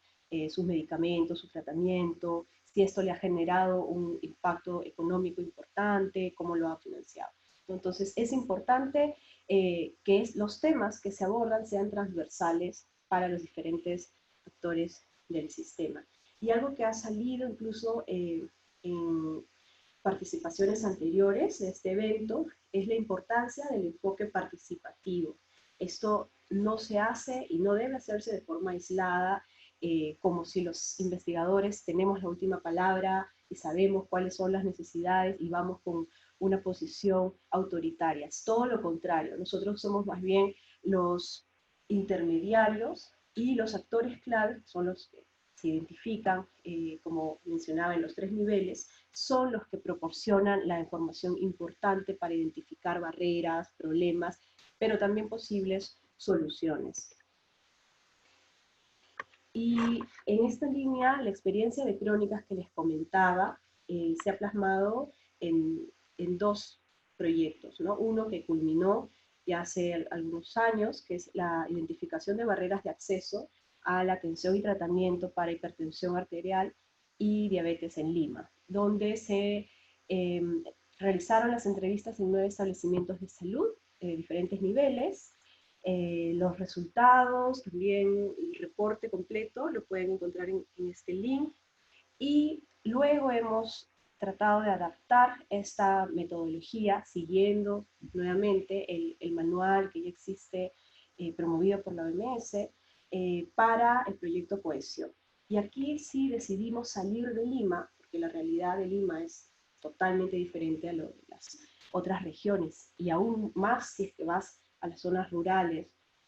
sus medicamentos, su tratamiento, si esto le ha generado un impacto económico importante, cómo lo ha financiado. Entonces es importante que los temas que se abordan sean transversales para los diferentes actores del sistema. Y algo que ha salido incluso en participaciones anteriores de este evento es la importancia del enfoque participativo. Esto no se hace y no debe hacerse de forma aislada, como si los investigadores tenemos la última palabra y sabemos cuáles son las necesidades y vamos con una posición autoritaria. Es todo lo contrario, nosotros somos más bien los intermediarios y los actores clave son los que se identifican, como mencionaba, en los 3 niveles, son los que proporcionan la información importante para identificar barreras, problemas, pero también posibles soluciones. Y en esta línea, la experiencia de crónicas que les comentaba se ha plasmado en 2 proyectos, ¿no? Uno que culminó ya hace algunos años, que es la identificación de barreras de acceso a la atención y tratamiento para hipertensión arterial y diabetes en Lima, donde se realizaron las entrevistas en 9 establecimientos de salud de diferentes niveles. Los resultados, también el reporte completo, lo pueden encontrar en este link. Y luego hemos tratado de adaptar esta metodología siguiendo nuevamente el manual que ya existe, promovido por la OMS, para el proyecto Cohesión. Y aquí sí decidimos salir de Lima, porque la realidad de Lima es totalmente diferente a lo de las otras regiones, y aún más si es que vas a las zonas rurales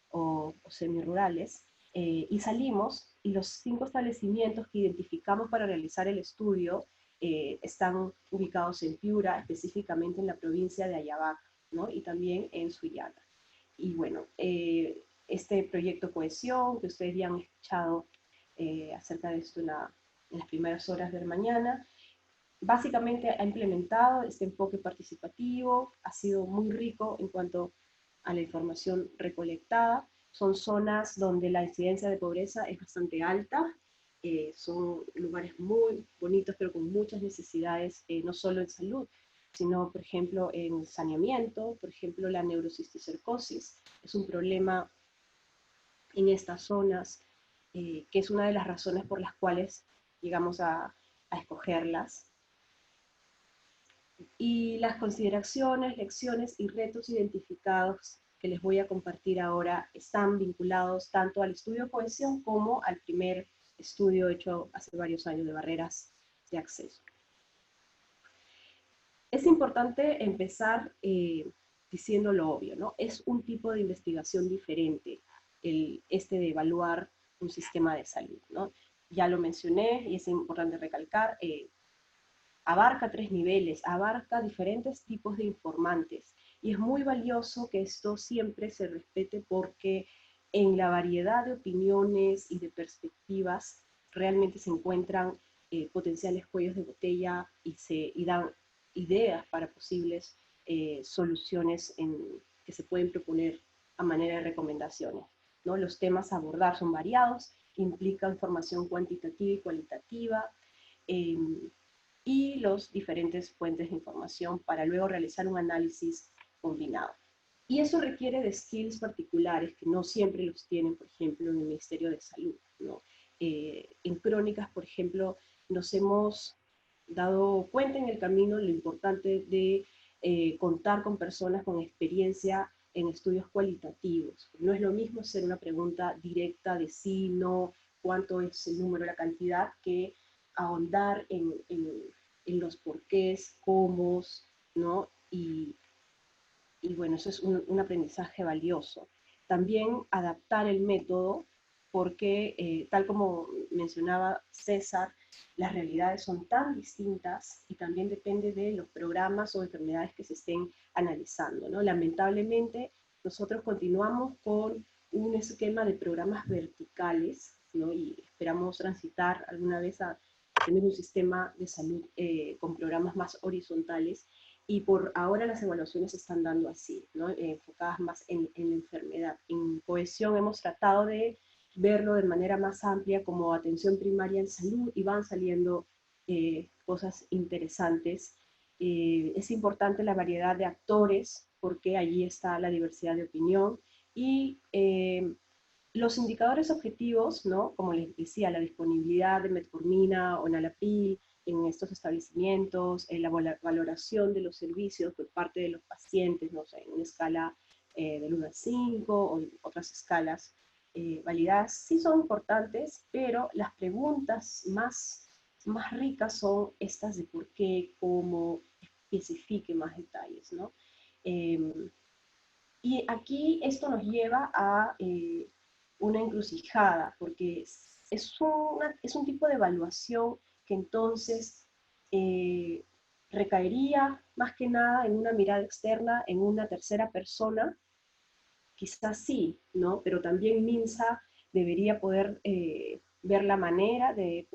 o semirurales, y salimos, y los 5 establecimientos que identificamos para realizar el estudio están ubicados en Piura, específicamente en la provincia de Ayabaca, ¿no? Y también en Sullana. Y bueno, este proyecto Cohesión, que ustedes ya han escuchado acerca de esto en las primeras horas de la mañana, básicamente ha implementado este enfoque participativo, ha sido muy rico en cuanto a la información recolectada. Son zonas donde la incidencia de pobreza es bastante alta, son lugares muy bonitos, pero con muchas necesidades, no solo en salud, sino, por ejemplo, en saneamiento. Por ejemplo, la neurocisticercosis es un problema en estas zonas, que es una de las razones por las cuales llegamos a escogerlas. Y las consideraciones, lecciones y retos identificados que les voy a compartir ahora están vinculados tanto al estudio Cohesión como al primer estudio hecho hace varios años de barreras de acceso. Es importante empezar diciendo lo obvio, ¿no? Es un tipo de investigación diferente, este de evaluar un sistema de salud, ¿no? Ya lo mencioné y es importante recalcar, abarca 3 niveles, abarca diferentes tipos de informantes, y es muy valioso que esto siempre se respete, porque en la variedad de opiniones y de perspectivas realmente se encuentran potenciales cuellos de botella y dan ideas para posibles soluciones que se pueden proponer a manera de recomendaciones, ¿no? Los temas a abordar son variados implica información cuantitativa y cualitativa, y los diferentes fuentes de información para luego realizar un análisis combinado. Y eso requiere de skills particulares que no siempre los tienen, por ejemplo, en el Ministerio de Salud, ¿no? En Crónicas, por ejemplo, nos hemos dado cuenta en el camino lo importante de contar con personas con experiencia en estudios cualitativos. No es lo mismo hacer una pregunta directa de sí, no, cuánto es el número, la cantidad, que ahondar en los porqués, cómo, ¿no? Y bueno, eso es un aprendizaje valioso. También adaptar el método, porque tal como mencionaba César, las realidades son tan distintas y también depende de los programas o enfermedades que se estén analizando, ¿no? Lamentablemente, nosotros continuamos con un esquema de programas verticales, ¿no? Y esperamos transitar alguna vez a tener un sistema de salud con programas más horizontales, y por ahora las evaluaciones se están dando así, ¿no? Enfocadas más en la enfermedad. En Cohesión hemos tratado de verlo de manera más amplia como atención primaria en salud, y van saliendo cosas interesantes. Es importante la variedad de actores, porque allí está la diversidad de opinión, y los indicadores objetivos, ¿no? Como les decía, la disponibilidad de metformina o enalapril en estos establecimientos, la valoración de los servicios por parte de los pacientes, no sé, en una escala del 1 al 5 o en otras escalas validadas, sí son importantes, pero las preguntas más ricas son estas de por qué, cómo, especifique más detalles, ¿no? Y aquí esto nos lleva a una encrucijada, porque es un tipo de evaluación que entonces recaería más que nada en una mirada externa, en una tercera persona. Quizás sí, ¿no? Pero también MINSA debería poder ver la manera de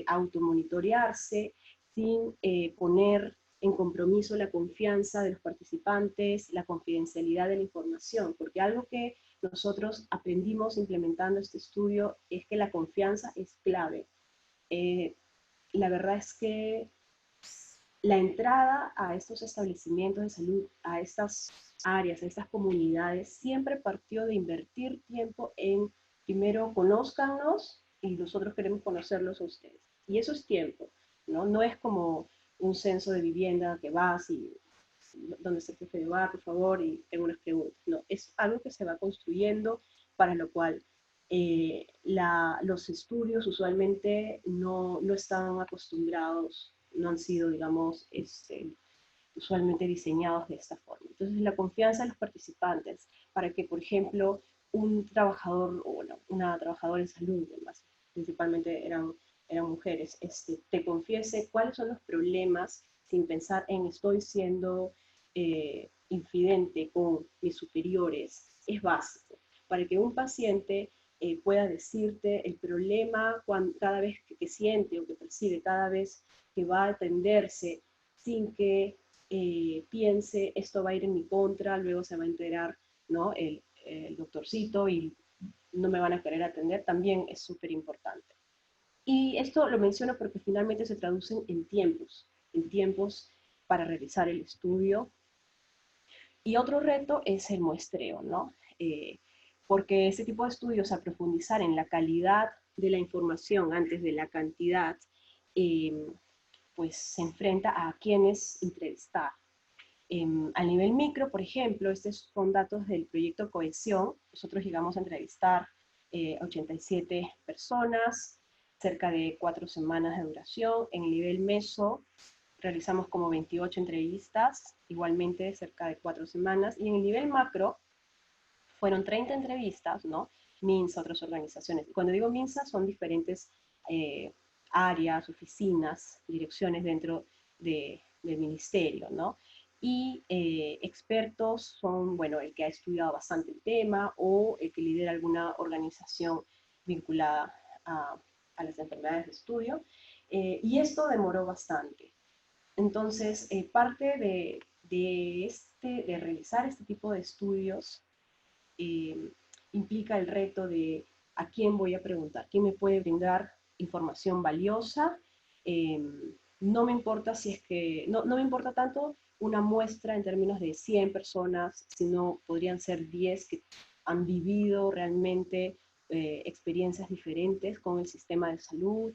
automonitorearse sin poner en compromiso la confianza de los participantes, la confidencialidad de la información, porque algo que nosotros aprendimos implementando este estudio es que la confianza es clave. La verdad es que la entrada a estos establecimientos de salud, a estas áreas, a estas comunidades, siempre partió de invertir tiempo en, primero, conózcanos y nosotros queremos conocerlos a ustedes. Y eso es tiempo, ¿no? No es como un censo de vivienda que vas y dónde está el jefe de bar, por favor, y tengo unas preguntas. No, es algo que se va construyendo, para lo cual los estudios usualmente no están acostumbrados, no han sido, digamos, usualmente diseñados de esta forma. Entonces, la confianza de los participantes para que, por ejemplo, un trabajador, o bueno, una trabajadora en salud, además, principalmente eran mujeres, te confiese cuáles son los problemas sin pensar en estoy siendo infidente con mis superiores, es básico. Para que un paciente pueda decirte el problema cada vez que siente o que percibe, cada vez que va a atenderse, sin que piense esto va a ir en mi contra, luego se va a enterar, ¿no? el doctorcito y no me van a querer atender, también es súper importante. Y esto lo menciono porque finalmente se traducen en tiempos para realizar el estudio. Y otro reto es el muestreo, ¿no? Porque este tipo de estudios, a profundizar en la calidad de la información antes de la cantidad, pues se enfrenta a quienes entrevistar. A nivel micro, por ejemplo, estos son datos del proyecto Cohesión. Nosotros llegamos a entrevistar 87 personas, cerca de 4 semanas de duración. En el nivel meso realizamos como 28 entrevistas, igualmente cerca de 4 semanas. Y en el nivel macro fueron 30 entrevistas, ¿no? MINSA, otras organizaciones. Y cuando digo MINSA, son diferentes áreas, oficinas, direcciones dentro del ministerio, ¿no? Y expertos son, bueno, el que ha estudiado bastante el tema o el que lidera alguna organización vinculada a las enfermedades de estudio. Y esto demoró bastante. Entonces, parte de realizar este tipo de estudios implica el reto de ¿A quién voy a preguntar? ¿Quién me puede brindar información valiosa? No me importa si es que, no me importa tanto una muestra en términos de 100 personas, sino podrían ser 10 que han vivido realmente experiencias diferentes con el sistema de salud,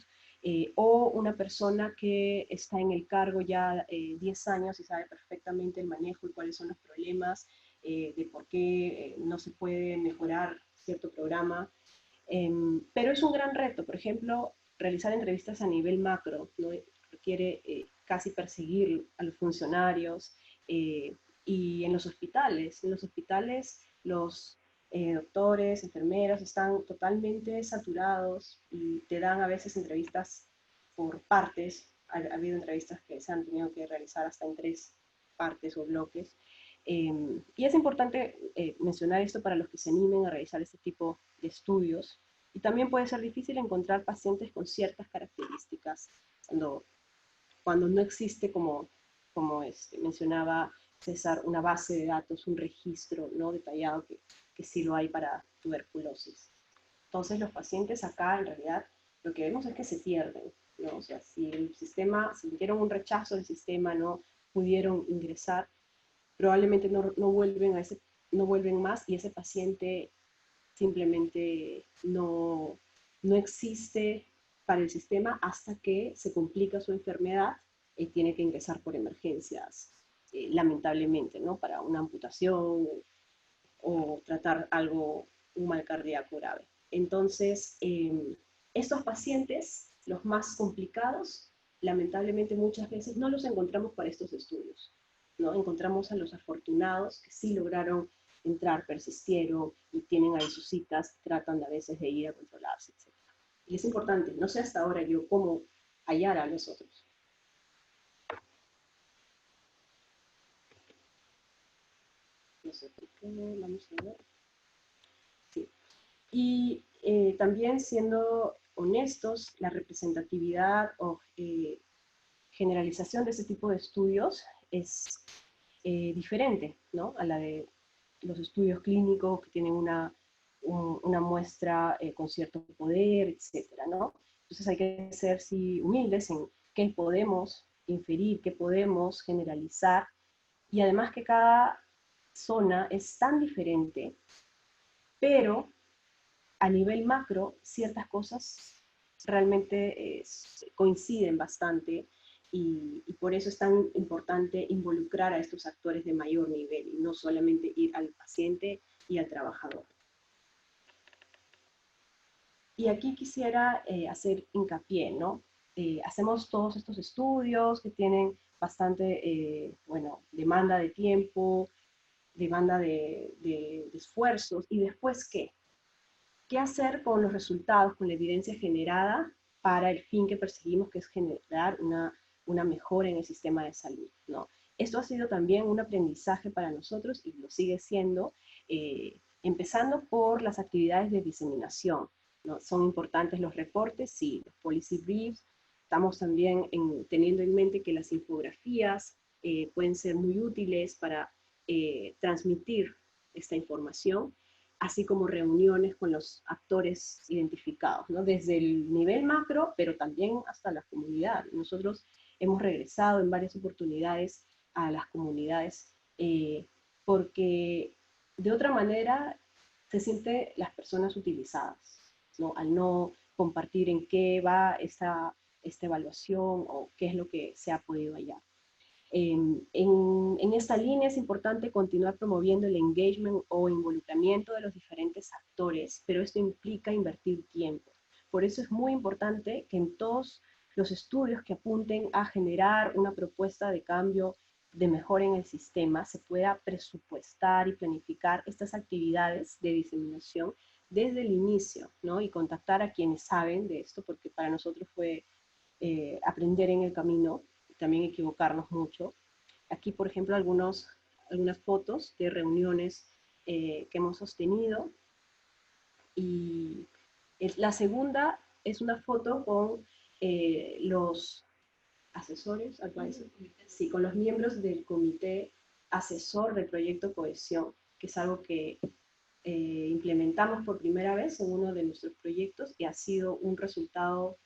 o una persona que está en el cargo ya 10 años y sabe perfectamente el manejo y cuáles son los problemas, de por qué no se puede mejorar cierto programa. Pero es un gran reto, por ejemplo, realizar entrevistas a nivel macro, ¿no? Requiere casi perseguir a los funcionarios, y en los hospitales. En los hospitales los doctores, enfermeros están totalmente saturados y te dan a veces entrevistas por partes. Ha habido entrevistas que se han tenido que realizar hasta en 3 partes o bloques. Y es importante mencionar esto para los que se animen a realizar este tipo de estudios. Y también puede ser difícil encontrar pacientes con ciertas características cuando no existe, como mencionaba César, una base de datos, un registro, ¿no?, detallado que sí lo hay para tuberculosis. Entonces los pacientes acá en realidad lo que vemos es que se pierden, ¿no? O sea, si el sistema, si tuvieron un rechazo del sistema, no pudieron ingresar, probablemente no vuelven más, y ese paciente simplemente no existe para el sistema hasta que se complica su enfermedad y tiene que ingresar por emergencias, lamentablemente, ¿no?, para una amputación o tratar un mal cardíaco grave. Entonces, estos pacientes, los más complicados, lamentablemente muchas veces no los encontramos para estos estudios, ¿no? Encontramos a los afortunados que sí lograron entrar, persistieron y tienen ahí sus citas, tratan a veces de ir a controlarse, etc. Y es importante, no sé hasta ahora yo cómo hallar a los otros. No sé, vamos a ver. Sí. Y también, siendo honestos, la representatividad o generalización de ese tipo de estudios es diferente, ¿no?, a la de los estudios clínicos que tienen una muestra con cierto poder, etcétera, ¿no? Entonces hay que ser humildes en qué podemos inferir, qué podemos generalizar, y además que cada zona es tan diferente, pero a nivel macro ciertas cosas realmente coinciden bastante, y por eso es tan importante involucrar a estos actores de mayor nivel y no solamente ir al paciente y al trabajador. Y aquí quisiera hacer hincapié, ¿no? Hacemos todos estos estudios que tienen bastante, demanda de tiempo, demanda de esfuerzos, y después ¿qué? ¿Qué hacer con los resultados, con la evidencia generada para el fin que perseguimos, que es generar una mejora en el sistema de salud, ¿no? Esto ha sido también un aprendizaje para nosotros y lo sigue siendo, empezando por las actividades de diseminación, ¿no? Son importantes los reportes, sí, los policy briefs. Estamos también teniendo en mente que las infografías pueden ser muy útiles para transmitir esta información, así como reuniones con los actores identificados, ¿no?, desde el nivel macro, pero también hasta la comunidad. Nosotros hemos regresado en varias oportunidades a las comunidades, porque de otra manera se sienten las personas utilizadas, ¿no?, al no compartir en qué va esta evaluación o qué es lo que se ha podido hallar. En esta línea es importante continuar promoviendo el engagement o involucramiento de los diferentes actores, pero esto implica invertir tiempo. Por eso es muy importante que en todos los estudios que apunten a generar una propuesta de cambio, de mejora en el sistema, se pueda presupuestar y planificar estas actividades de diseminación desde el inicio, ¿no?, y contactar a quienes saben de esto, porque para nosotros fue aprender en el camino, también equivocarnos mucho. Aquí, por ejemplo, algunas fotos de reuniones que hemos sostenido. Y la segunda es una foto con los asesores, sí, con los miembros del comité asesor del proyecto Cohesión, que es algo que implementamos por primera vez en uno de nuestros proyectos y ha sido un resultado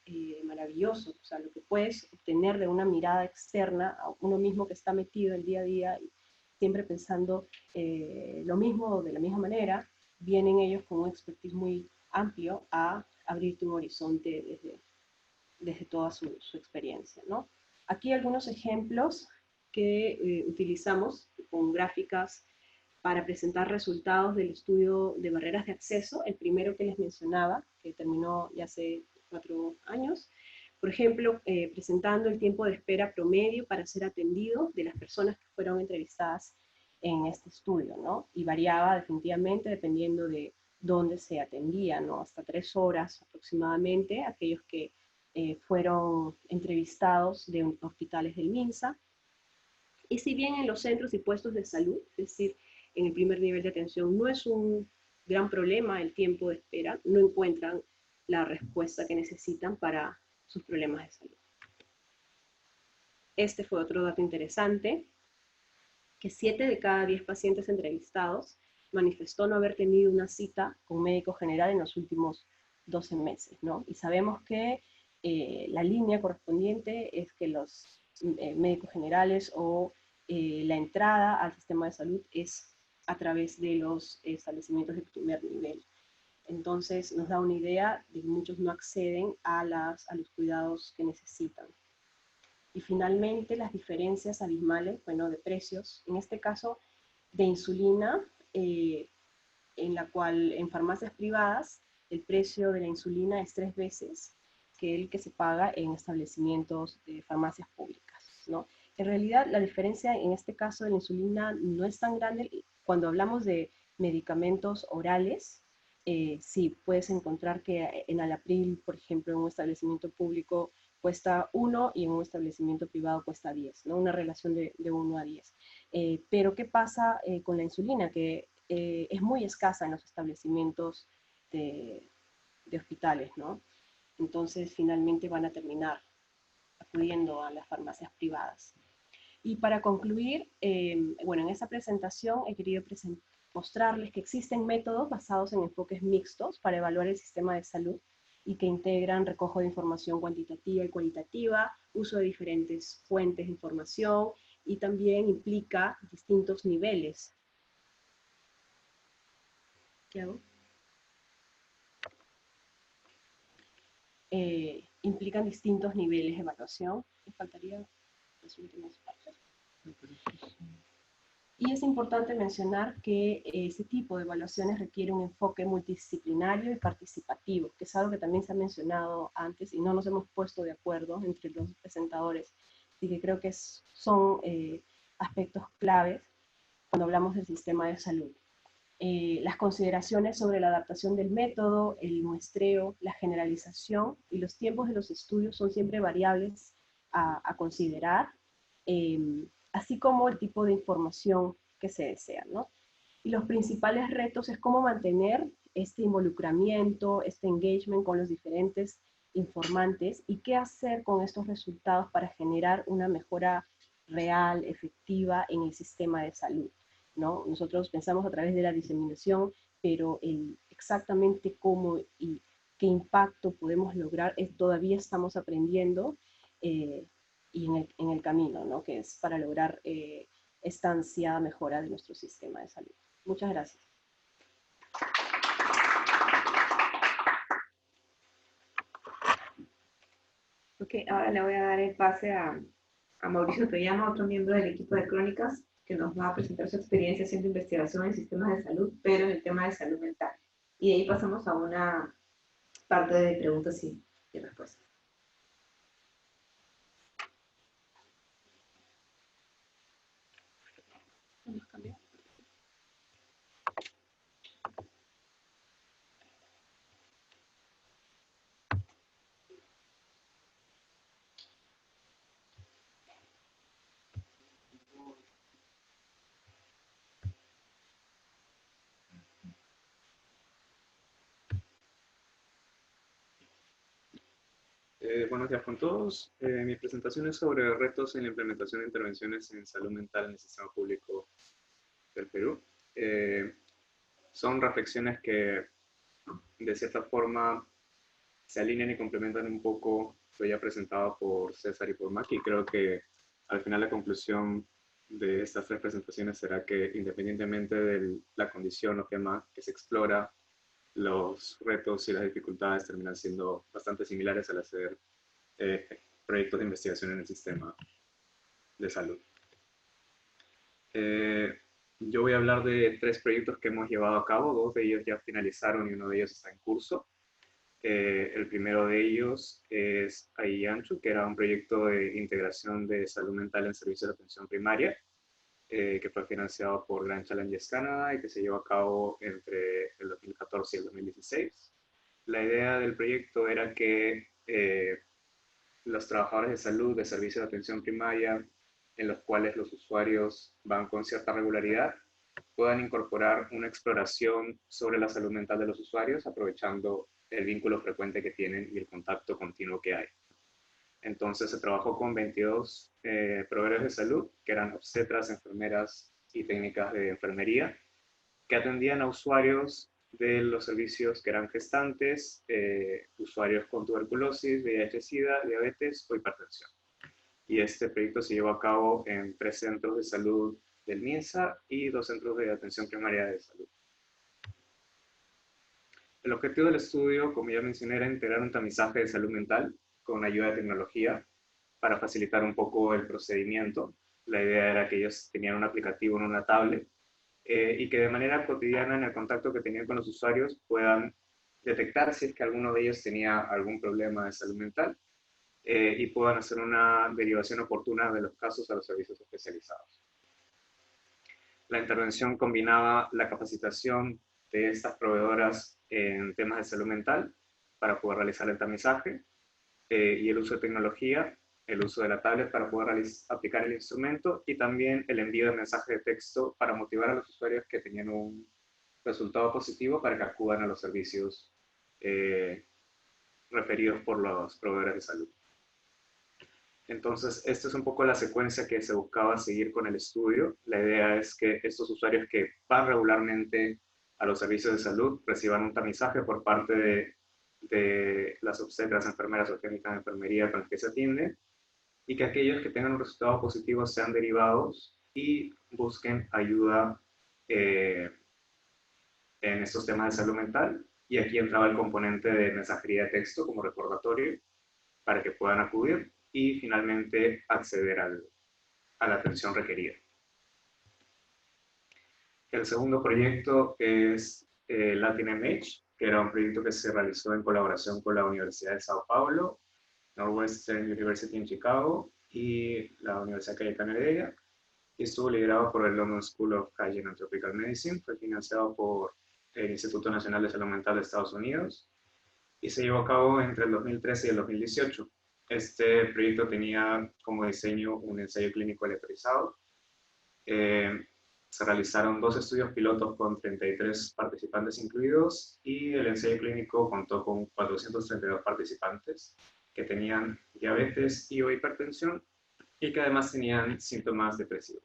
maravilloso. O sea, lo que puedes obtener de una mirada externa a uno mismo que está metido el día a día y siempre pensando lo mismo de la misma manera, vienen ellos con un expertise muy amplio a abrirte un horizonte desde toda su experiencia, ¿no? Aquí algunos ejemplos que utilizamos con gráficas para presentar resultados del estudio de barreras de acceso, el primero que les mencionaba, que terminó ya hace 4 años. Por ejemplo, presentando el tiempo de espera promedio para ser atendido de las personas que fueron entrevistadas en este estudio, ¿no? Y variaba definitivamente dependiendo de dónde se atendía, ¿no? Hasta 3 horas aproximadamente, aquellos que fueron entrevistados de hospitales del MINSA. Y si bien en los centros y puestos de salud, es decir, en el primer nivel de atención no es un gran problema el tiempo de espera, no encuentran la respuesta que necesitan para sus problemas de salud. Este fue otro dato interesante, que 7 de cada 10 pacientes entrevistados manifestó no haber tenido una cita con médico general en los últimos 12 meses, ¿no? Y sabemos que la línea correspondiente es que los médicos generales o la entrada al sistema de salud es a través de los establecimientos de primer nivel. Entonces nos da una idea de que muchos no acceden a los cuidados que necesitan. Y finalmente las diferencias abismales, bueno, de precios, en este caso de insulina, en la cual en farmacias privadas el precio de la insulina es 3 veces que el que se paga en establecimientos de farmacias públicas, ¿no? En realidad la diferencia en este caso de la insulina no es tan grande. Cuando hablamos de medicamentos orales, sí, puedes encontrar que en Alapril, por ejemplo, en un establecimiento público cuesta 1 y en un establecimiento privado cuesta 10, ¿no? Una relación de 1 a 10. Pero ¿qué pasa con la insulina? Que es muy escasa en los establecimientos de hospitales, ¿no? Entonces finalmente van a terminar acudiendo a las farmacias privadas. Y para concluir, bueno, en esta presentación he querido mostrarles que existen métodos basados en enfoques mixtos para evaluar el sistema de salud y que integran recojo de información cuantitativa y cualitativa, uso de diferentes fuentes de información y también implica distintos niveles. ¿Qué hago? Implican distintos niveles de evaluación. Me faltaría los últimos pasos. Y es importante mencionar que ese tipo de evaluaciones requiere un enfoque multidisciplinario y participativo, que es algo que también se ha mencionado antes y no nos hemos puesto de acuerdo entre los presentadores. Así que creo que son aspectos claves cuando hablamos del sistema de salud. Las consideraciones sobre la adaptación del método, el muestreo, la generalización y los tiempos de los estudios son siempre variables a considerar, así como el tipo de información que se desea, ¿no? Y los principales retos es cómo mantener este involucramiento, este engagement con los diferentes informantes y qué hacer con estos resultados para generar una mejora real, efectiva en el sistema de salud, ¿no? Nosotros pensamos a través de la diseminación, pero exactamente cómo y qué impacto podemos lograr todavía estamos aprendiendo y en el camino, ¿no? Que es para lograr esta ansiada mejora de nuestro sistema de salud. Muchas gracias. Ok, ahora le voy a dar el pase a Mauricio Toyama, otro miembro del equipo de Crónicas, que nos va a presentar su experiencia haciendo investigación en sistemas de salud, pero en el tema de salud mental. Y de ahí pasamos a una parte de preguntas y respuestas. Buenos días con todos. Mi presentación es sobre retos en la implementación de intervenciones en salud mental en el sistema público del Perú. son reflexiones que de cierta forma se alinean y complementan un poco lo ya presentado por César y por Maki. Creo que al final la conclusión de estas tres presentaciones será que independientemente de la condición o tema que se explora, los retos y las dificultades terminan siendo bastante similares al hacer proyectos de investigación en el sistema de salud. Yo voy a hablar de 3 proyectos que hemos llevado a cabo, 2 de ellos ya finalizaron y uno de ellos está en curso. El primero de ellos es Aiyanchu, que era un proyecto de integración de salud mental en servicios de atención primaria, que fue financiado por Grand Challenges Canada y que se llevó a cabo entre el 2014 y el 2016. La idea del proyecto era que los trabajadores de salud de servicios de atención primaria, en los cuales los usuarios van con cierta regularidad, puedan incorporar una exploración sobre la salud mental de los usuarios, aprovechando el vínculo frecuente que tienen y el contacto continuo que hay. Entonces se trabajó con 22 proveedores de salud, que eran obstetras, enfermeras y técnicas de enfermería, que atendían a usuarios de los servicios que eran gestantes, usuarios con tuberculosis, VIH-Sida, diabetes o hipertensión. Y este proyecto se llevó a cabo en 3 centros de salud del MINSA y 2 centros de atención primaria de salud. El objetivo del estudio, como ya mencioné, era integrar un tamizaje de salud mental con ayuda de tecnología para facilitar un poco el procedimiento. La idea era que ellos tenían un aplicativo en una tablet y que de manera cotidiana en el contacto que tenían con los usuarios puedan detectar si es que alguno de ellos tenía algún problema de salud mental y puedan hacer una derivación oportuna de los casos a los servicios especializados. La intervención combinaba la capacitación de estas proveedoras en temas de salud mental para poder realizar el tamizaje y el uso de tecnología, el uso de la tablet para poder aplicar el instrumento y también el envío de mensajes de texto para motivar a los usuarios que tenían un resultado positivo para que acudan a los servicios referidos por los proveedores de salud. Entonces, esta es un poco la secuencia que se buscaba seguir con el estudio. La idea es que estos usuarios que van regularmente a los servicios de salud reciban un tamizaje por parte de las obstetras, enfermeras o técnicas de enfermería con las que se atienden, y que aquellos que tengan un resultado positivo sean derivados y busquen ayuda en estos temas de salud mental. Y aquí entraba el componente de mensajería de texto como recordatorio para que puedan acudir y finalmente acceder a la atención requerida. El segundo proyecto es LatinMH, que era un proyecto que se realizó en colaboración con la Universidad de Sao Paulo, Northwestern University en Chicago y la Universidad Cayetano Heredia, y estuvo liderado por el London School of Hygiene and Tropical Medicine. Fue financiado por el Instituto Nacional de Salud Mental de Estados Unidos y se llevó a cabo entre el 2013 y el 2018. Este proyecto tenía como diseño un ensayo clínico aleatorizado. Se realizaron 2 estudios pilotos con 33 participantes incluidos y el ensayo clínico contó con 432 participantes que tenían diabetes y o hipertensión y que además tenían síntomas depresivos.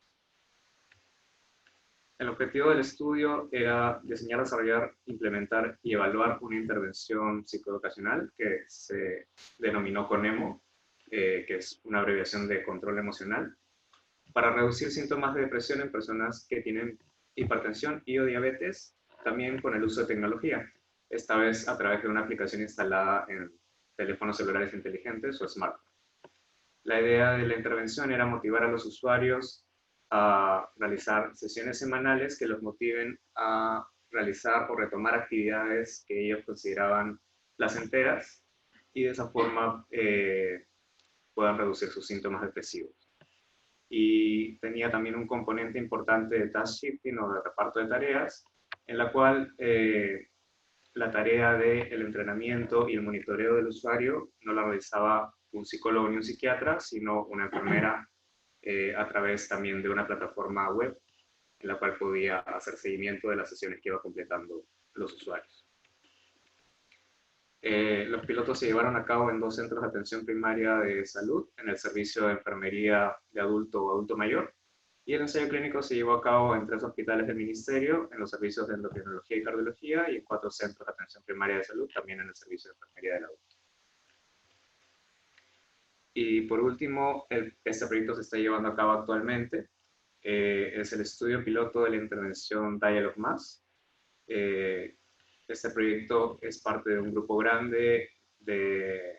El objetivo del estudio era diseñar, desarrollar, implementar y evaluar una intervención psicoeducacional que se denominó CONEMO, que es una abreviación de control emocional, para reducir síntomas de depresión en personas que tienen hipertensión y o diabetes, también con el uso de tecnología, esta vez a través de una aplicación instalada en teléfonos celulares inteligentes o smartphones. La idea de la intervención era motivar a los usuarios a realizar sesiones semanales que los motiven a realizar o retomar actividades que ellos consideraban placenteras y de esa forma puedan reducir sus síntomas depresivos. Y tenía también un componente importante de task shifting o de reparto de tareas, en la cual la tarea del entrenamiento y el monitoreo del usuario no la realizaba un psicólogo ni un psiquiatra, sino una enfermera a través también de una plataforma web en la cual podía hacer seguimiento de las sesiones que iba completando los usuarios. Los pilotos se llevaron a cabo en 2 centros de atención primaria de salud, en el servicio de enfermería de adulto o adulto mayor, Y el ensayo clínico se llevó a cabo en 3 hospitales del Ministerio, en los servicios de endocrinología y cardiología, y en 4 centros de atención primaria de salud, también en el servicio de enfermería del adulto. Y por último, este proyecto se está llevando a cabo actualmente. Es el estudio piloto de la intervención Dialogue Más. Este proyecto es parte de un grupo grande de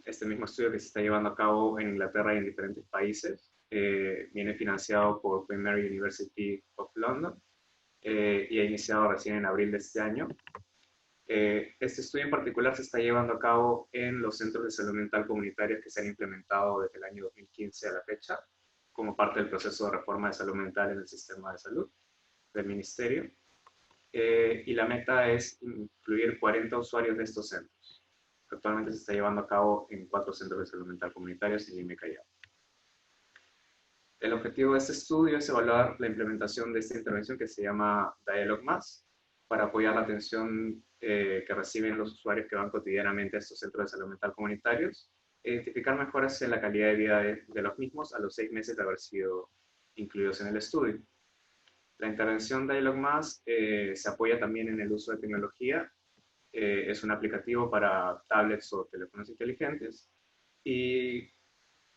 este mismo estudio que se está llevando a cabo en Inglaterra y en diferentes países. Viene financiado por Queen Mary University of London y ha iniciado recién en abril de este año. Este estudio en particular se está llevando a cabo en los centros de salud mental comunitarios que se han implementado desde el año 2015 a la fecha, como parte del proceso de reforma de salud mental en el sistema de salud del Ministerio. Y la meta es incluir 40 usuarios de estos centros. Actualmente se está llevando a cabo en 4 centros de salud mental comunitarios en Lima y Callao. El objetivo de este estudio es evaluar la implementación de esta intervención que se llama Dialogue Más, para apoyar la atención que reciben los usuarios que van cotidianamente a estos centros de salud mental comunitarios, e identificar mejoras en la calidad de vida de los mismos a los 6 meses de haber sido incluidos en el estudio. La intervención Dialogue Más se apoya también en el uso de tecnología. Es un aplicativo para tablets o teléfonos inteligentes y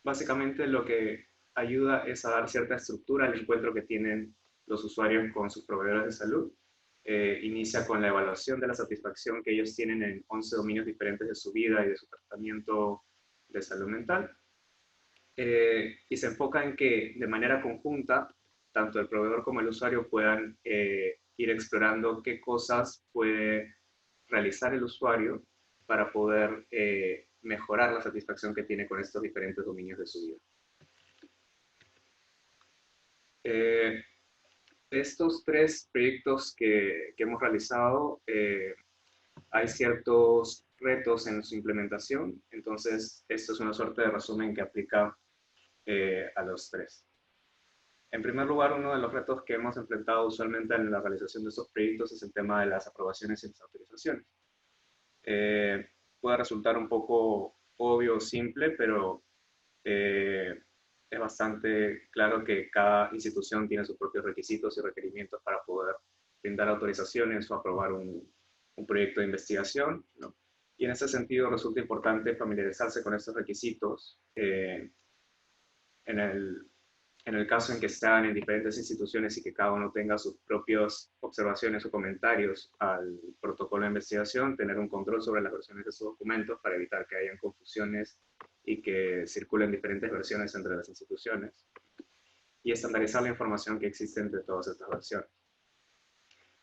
básicamente lo que ayuda es a dar cierta estructura al encuentro que tienen los usuarios con sus proveedores de salud. Inicia con la evaluación de la satisfacción que ellos tienen en 11 dominios diferentes de su vida y de su tratamiento de salud mental. Y se enfoca en que de manera conjunta, tanto el proveedor como el usuario puedan ir explorando qué cosas puede realizar el usuario para poder mejorar la satisfacción que tiene con estos diferentes dominios de su vida. Estos 3 proyectos que hemos realizado, hay ciertos retos en su implementación, entonces esto es una suerte de resumen que aplica a los 3. En primer lugar, uno de los retos que hemos enfrentado usualmente en la realización de estos proyectos es el tema de las aprobaciones y las autorizaciones. Puede resultar un poco obvio o simple, pero es bastante claro que cada institución tiene sus propios requisitos y requerimientos para poder brindar autorizaciones o aprobar un proyecto de investigación, ¿no? Y en ese sentido resulta importante familiarizarse con estos requisitos en el caso en que están en diferentes instituciones y que cada uno tenga sus propias observaciones o comentarios al protocolo de investigación, tener un control sobre las versiones de esos documentos para evitar que hayan confusiones y que circulen diferentes versiones entre las instituciones, y estandarizar la información que existe entre todas estas versiones.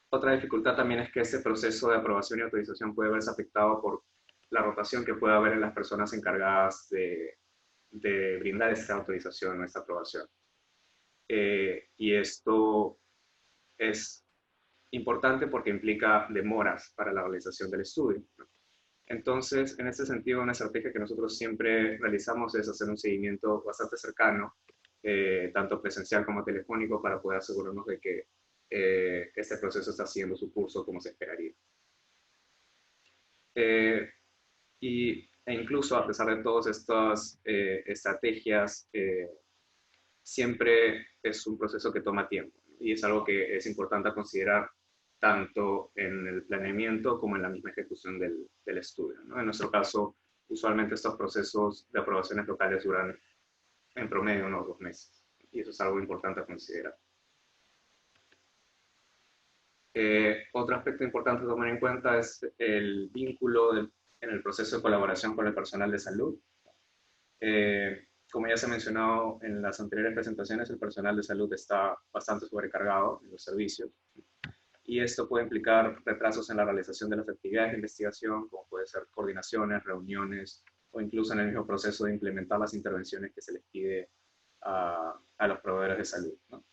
Otra dificultad también es que este proceso de aprobación y autorización puede verse afectado por la rotación que puede haber en las personas encargadas de brindar esta autorización o esta aprobación. Y esto es importante porque implica demoras para la realización del estudio, ¿no? Entonces, en este sentido, una estrategia que nosotros siempre realizamos es hacer un seguimiento bastante cercano, tanto presencial como telefónico, para poder asegurarnos de que este proceso está siguiendo su curso como se esperaría. E incluso a pesar de todas estas estrategias, siempre es un proceso que toma tiempo, y es algo que es importante considerar tanto en el planeamiento como en la misma ejecución del estudio, ¿no? En nuestro caso, usualmente estos procesos de aprobaciones locales duran en promedio unos 2 meses, y eso es algo importante a considerar. Otro aspecto importante a tomar en cuenta es el vínculo en el proceso de colaboración con el personal de salud. Como ya se ha mencionado en las anteriores presentaciones, el personal de salud está bastante sobrecargado en los servicios, y esto puede implicar retrasos en la realización de las actividades de investigación, como puede ser coordinaciones, reuniones, o incluso en el mismo proceso de implementar las intervenciones que se les pide a los proveedores de salud, ¿no?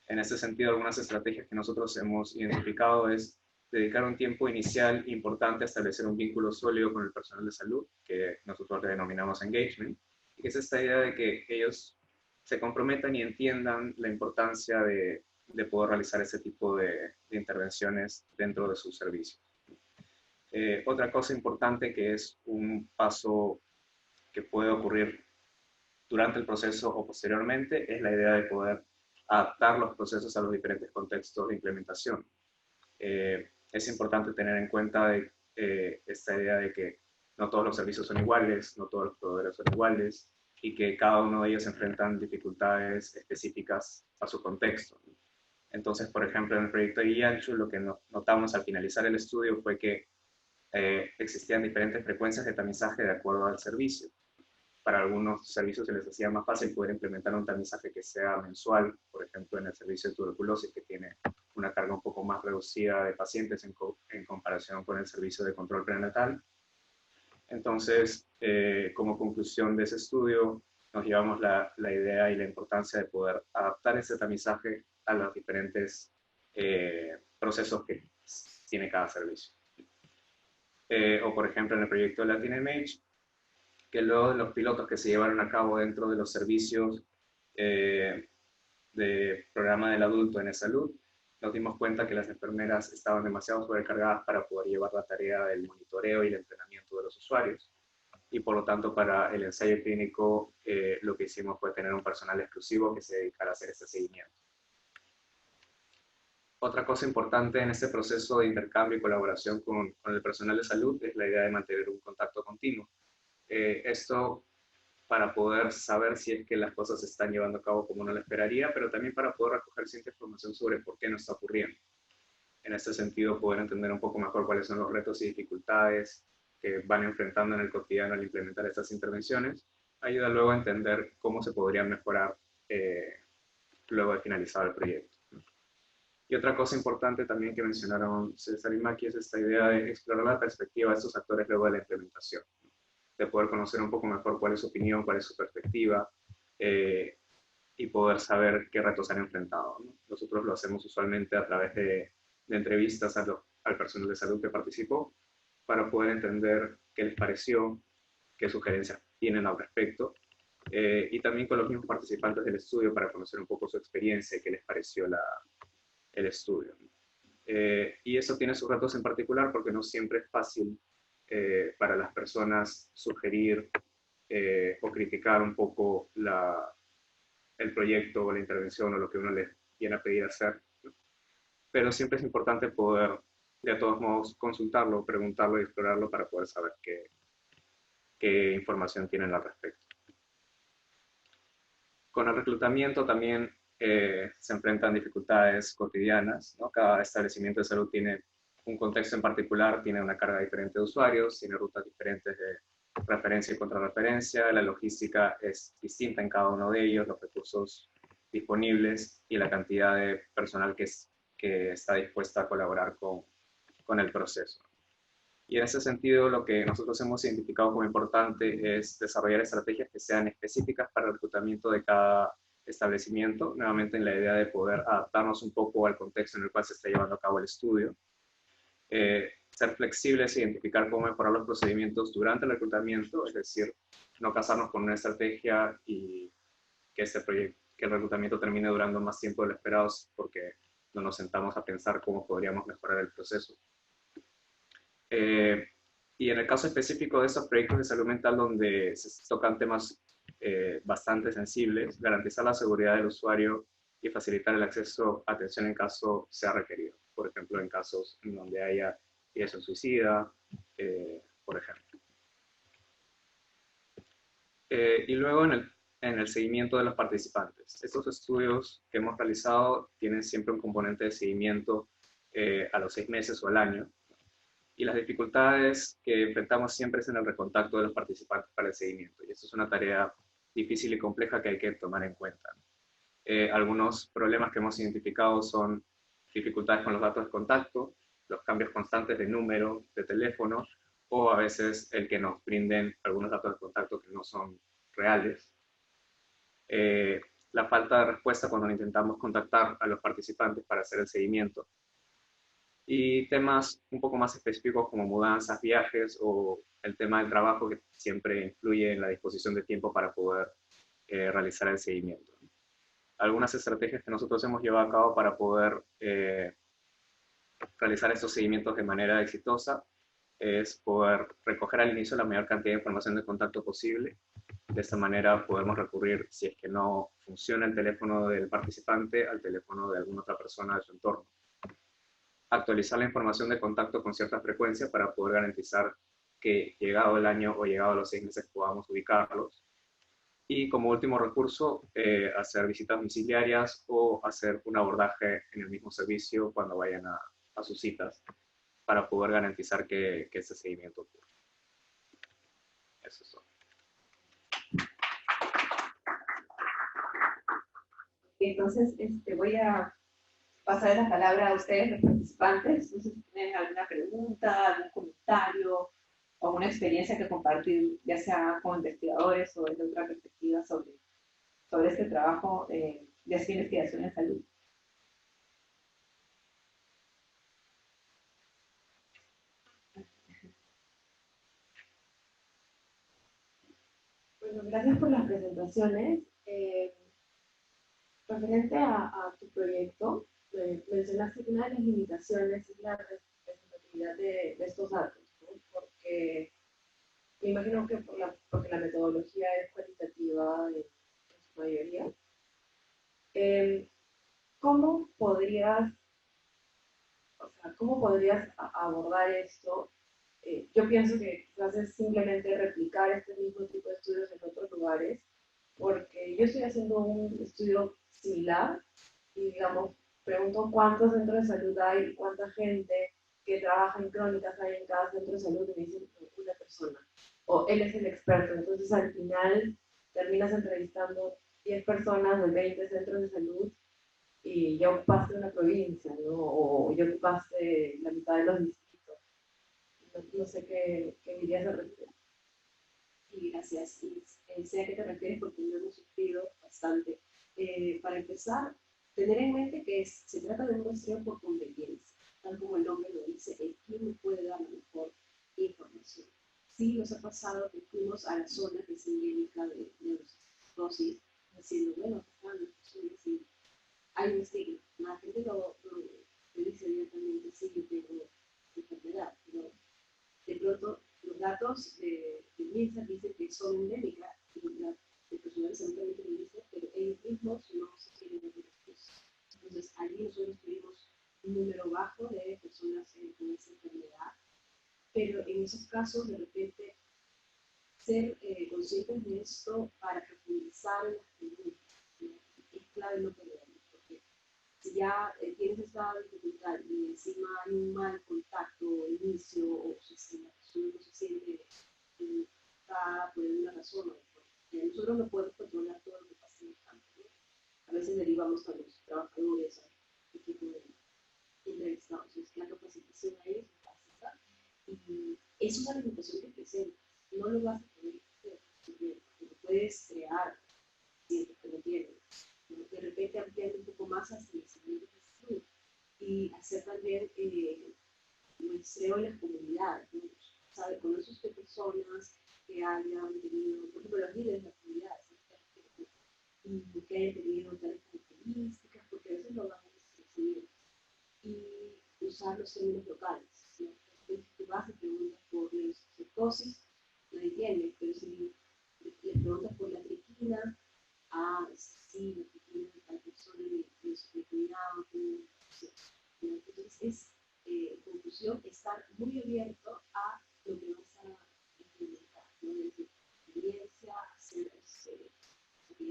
En este sentido, algunas estrategias que nosotros hemos identificado es dedicar un tiempo inicial importante a establecer un vínculo sólido con el personal de salud, que nosotros le denominamos engagement, y que es esta idea de que ellos se comprometan y entiendan la importancia de poder realizar ese tipo de intervenciones dentro de sus servicios. Otra cosa importante, que es un paso que puede ocurrir durante el proceso o posteriormente, es la idea de poder adaptar los procesos a los diferentes contextos de implementación. Es importante tener en cuenta esta idea de que no todos los servicios son iguales, no todos los proveedores son iguales, y que cada uno de ellos enfrentan dificultades específicas a su contexto. Entonces, por ejemplo, en el proyecto de Guianchu, lo que notamos al finalizar el estudio fue que existían diferentes frecuencias de tamizaje de acuerdo al servicio. Para algunos servicios se les hacía más fácil poder implementar un tamizaje que sea mensual, por ejemplo, en el servicio de tuberculosis, que tiene una carga un poco más reducida de pacientes en comparación con el servicio de control prenatal. Entonces, como conclusión de ese estudio, nos llevamos la idea y la importancia de poder adaptar ese tamizaje a los diferentes procesos que tiene cada servicio. O por ejemplo, en el proyecto LatinMH, que luego de los pilotos que se llevaron a cabo dentro de los servicios de programa del adulto en salud, nos dimos cuenta que las enfermeras estaban demasiado sobrecargadas para poder llevar la tarea del monitoreo y el entrenamiento de los usuarios. Y por lo tanto, para el ensayo clínico, lo que hicimos fue tener un personal exclusivo que se dedicara a hacer este seguimiento. Otra cosa importante en este proceso de intercambio y colaboración con el personal de salud es la idea de mantener un contacto continuo. Esto para poder saber si es que las cosas se están llevando a cabo como uno lo esperaría, pero también para poder recoger cierta información sobre por qué no está ocurriendo. En este sentido, poder entender un poco mejor cuáles son los retos y dificultades que van enfrentando en el cotidiano al implementar estas intervenciones, ayuda luego a entender cómo se podrían mejorar luego de finalizado el proyecto. Y otra cosa importante también que mencionaron César y Maki es esta idea de explorar la perspectiva de estos actores luego de la implementación, de poder conocer un poco mejor cuál es su opinión, cuál es su perspectiva, y poder saber qué retos han enfrentado, ¿no? Nosotros lo hacemos usualmente a través de entrevistas al personal de salud que participó, para poder entender qué les pareció, qué sugerencias tienen al respecto, y también con los mismos participantes del estudio para conocer un poco su experiencia y qué les pareció el estudio. Y eso tiene sus retos en particular porque no siempre es fácil para las personas sugerir o criticar un poco el proyecto o la intervención o lo que uno les viene a pedir hacer, ¿no? Pero siempre es importante poder, de todos modos, consultarlo, preguntarlo y explorarlo para poder saber qué información tienen al respecto. Con el reclutamiento también se enfrentan dificultades cotidianas, ¿no? Cada establecimiento de salud tiene un contexto en particular, tiene una carga diferente de usuarios, tiene rutas diferentes de referencia y contrarreferencia, la logística es distinta en cada uno de ellos, los recursos disponibles y la cantidad de personal que está dispuesta a colaborar con el proceso. Y en ese sentido, lo que nosotros hemos identificado como importante es desarrollar estrategias que sean específicas para el reclutamiento de cada establecimiento, nuevamente en la idea de poder adaptarnos un poco al contexto en el cual se está llevando a cabo el estudio. Ser flexibles e identificar cómo mejorar los procedimientos durante el reclutamiento, es decir, no casarnos con una estrategia y que el reclutamiento termine durando más tiempo de lo esperado porque no nos sentamos a pensar cómo podríamos mejorar el proceso. Y en el caso específico de estos proyectos de salud mental donde se tocan temas bastante sensibles, garantizar la seguridad del usuario y facilitar el acceso a atención en caso sea requerido. Por ejemplo, en casos en donde haya ideación suicida, por ejemplo. Y luego en el seguimiento de los participantes. Estos estudios que hemos realizado tienen siempre un componente de seguimiento a los 6 meses o al año. Y las dificultades que enfrentamos siempre es en el recontacto de los participantes para el seguimiento. Y esto es una tarea difícil y compleja que hay que tomar en cuenta. Algunos problemas que hemos identificado son dificultades con los datos de contacto, los cambios constantes de número, de teléfono, o a veces el que nos brinden algunos datos de contacto que no son reales. La falta de respuesta cuando intentamos contactar a los participantes para hacer el seguimiento. Y temas un poco más específicos como mudanzas, viajes o el tema del trabajo que siempre influye en la disposición de tiempo para poder realizar el seguimiento. Algunas estrategias que nosotros hemos llevado a cabo para poder realizar estos seguimientos de manera exitosa es poder recoger al inicio la mayor cantidad de información de contacto posible. De esta manera podemos recurrir, si es que no funciona el teléfono del participante, al teléfono de alguna otra persona de su entorno. Actualizar la información de contacto con cierta frecuencia para poder garantizar que llegado el año o llegado a los 6 meses podamos ubicarlos. Y como último recurso, hacer visitas domiciliarias o hacer un abordaje en el mismo servicio cuando vayan a sus citas para poder garantizar que ese seguimiento ocurra. Eso es todo. Entonces, voy a pasar la palabra a ustedes, los participantes. No sé si tienen alguna pregunta, algún comentario o alguna experiencia que compartir, ya sea con investigadores o desde otra perspectiva sobre este trabajo de hacer investigación en salud. Bueno, gracias por las presentaciones. Referente a tu proyecto, mencionaste que una de las limitaciones es la representatividad de estos datos, ¿no? Porque me imagino que porque la metodología es cualitativa en su mayoría. ¿Cómo podrías abordar esto? Yo pienso que quizás es simplemente replicar este mismo tipo de estudios en otros lugares, porque yo estoy haciendo un estudio similar y, digamos, pregunto cuántos centros de salud hay, cuánta gente que trabaja en crónicas hay en cada centro de salud, y me dicen una persona, o él es el experto. Entonces, al final, terminas entrevistando 10 personas de 20 centros de salud y ya ocupaste una provincia, ¿no? O ya ocupaste la mitad de los distritos. No sé qué dirías al respecto. Y gracias. Y sé a qué te refieres porque lo hemos sufrido bastante. Para empezar, tener en mente que se trata de un muestreo por competencia, tal como el nombre lo dice, el quién me puede dar la mejor información. Sí, nos ha pasado que fuimos a la zona que es endémica de neurosis, diciendo, bueno, están las personas y hay un estigma. La gente lo dice abiertamente, sí, yo tengo enfermedad, pero de pronto los datos de MINSA dicen que son endémicas, y el personal seguramente lo dice, pero ellos mismos no se quieren ver expuestos. Entonces, allí nosotros tuvimos un número bajo de personas con esa enfermedad, pero en esos casos, de repente, ser conscientes de esto para profundizar en las preguntas, ¿no? Es clave lo que leemos, porque si ya tienes esta dificultad y encima hay un mal contacto, inicio, o si la persona no se siente está por alguna razón, nosotros no podemos controlar todo lo que pasa en el campo, ¿no? A veces derivamos a los trabajadores, al equipo de entrevistados, es la capacitación a ellos es básica, y es una limitación que presentas, no lo vas a poder hacer, porque lo puedes crear, sientes que lo tienes, ¿no? De repente ampliar un poco más hacia el seguimiento de salud y hacer también muestreo en las comunidades, ¿no? ¿Sabe? Conoce usted personas que hayan tenido, por ejemplo, los líderes de las comunidades, ¿no? Y que hayan tenido tales características, porque a veces lo vamos a recibir. Y usar los términos locales, ¿no? Entonces, tú vas y preguntas por la psicosis, nadie tiene, pero si le preguntas por la triquina, sí, la triquina de tal persona le cuidado, entonces es conclusión, estar muy abierto a lo que vas a implementar, ¿no? Desde experiencia, hacer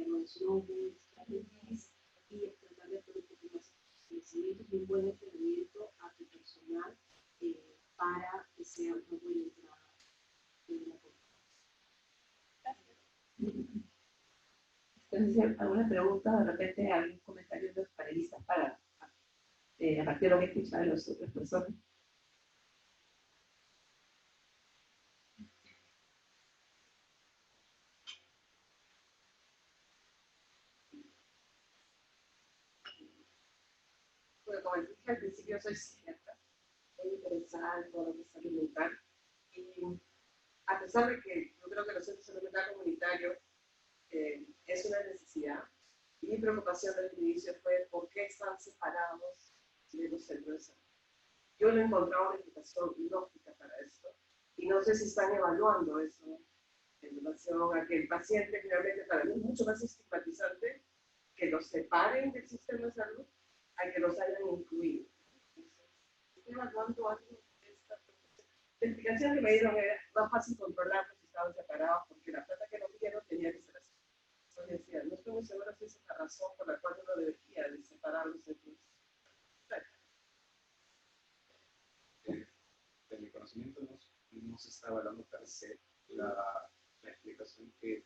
los nombres, y tratar de hacer un poco más conocimientos y un buen entrenamiento a tu personal para que sea una buena entrada en la comunidad. Entonces, ¿alguna pregunta, de repente algún comentario de los panelistas para a partir de lo que escuchan de las otras personas? Bueno, como dije al principio, soy psiquiatra, muy interesada en todo lo que es salud mental. Y a pesar de que yo creo que los centros de salud mental comunitarios es una necesidad, y mi preocupación desde el inicio fue por qué están separados de los centros de salud. yo no he encontrado una explicación lógica para esto. Y no sé si están evaluando eso en relación a que el paciente finalmente para mí es mucho más estigmatizante que los separen del sistema de salud a que los hayan incluido. Entonces, estoy evaluando algo de esta propuesta. La explicación que me dieron era más fácil controlarlos si estaban separados porque la plata que nos dieron tenía que ser así. Entonces decía, no estoy muy segura si esa es la razón por la cual uno debería de separarlos de tus. De mi conocimiento no se está evaluando per se la explicación que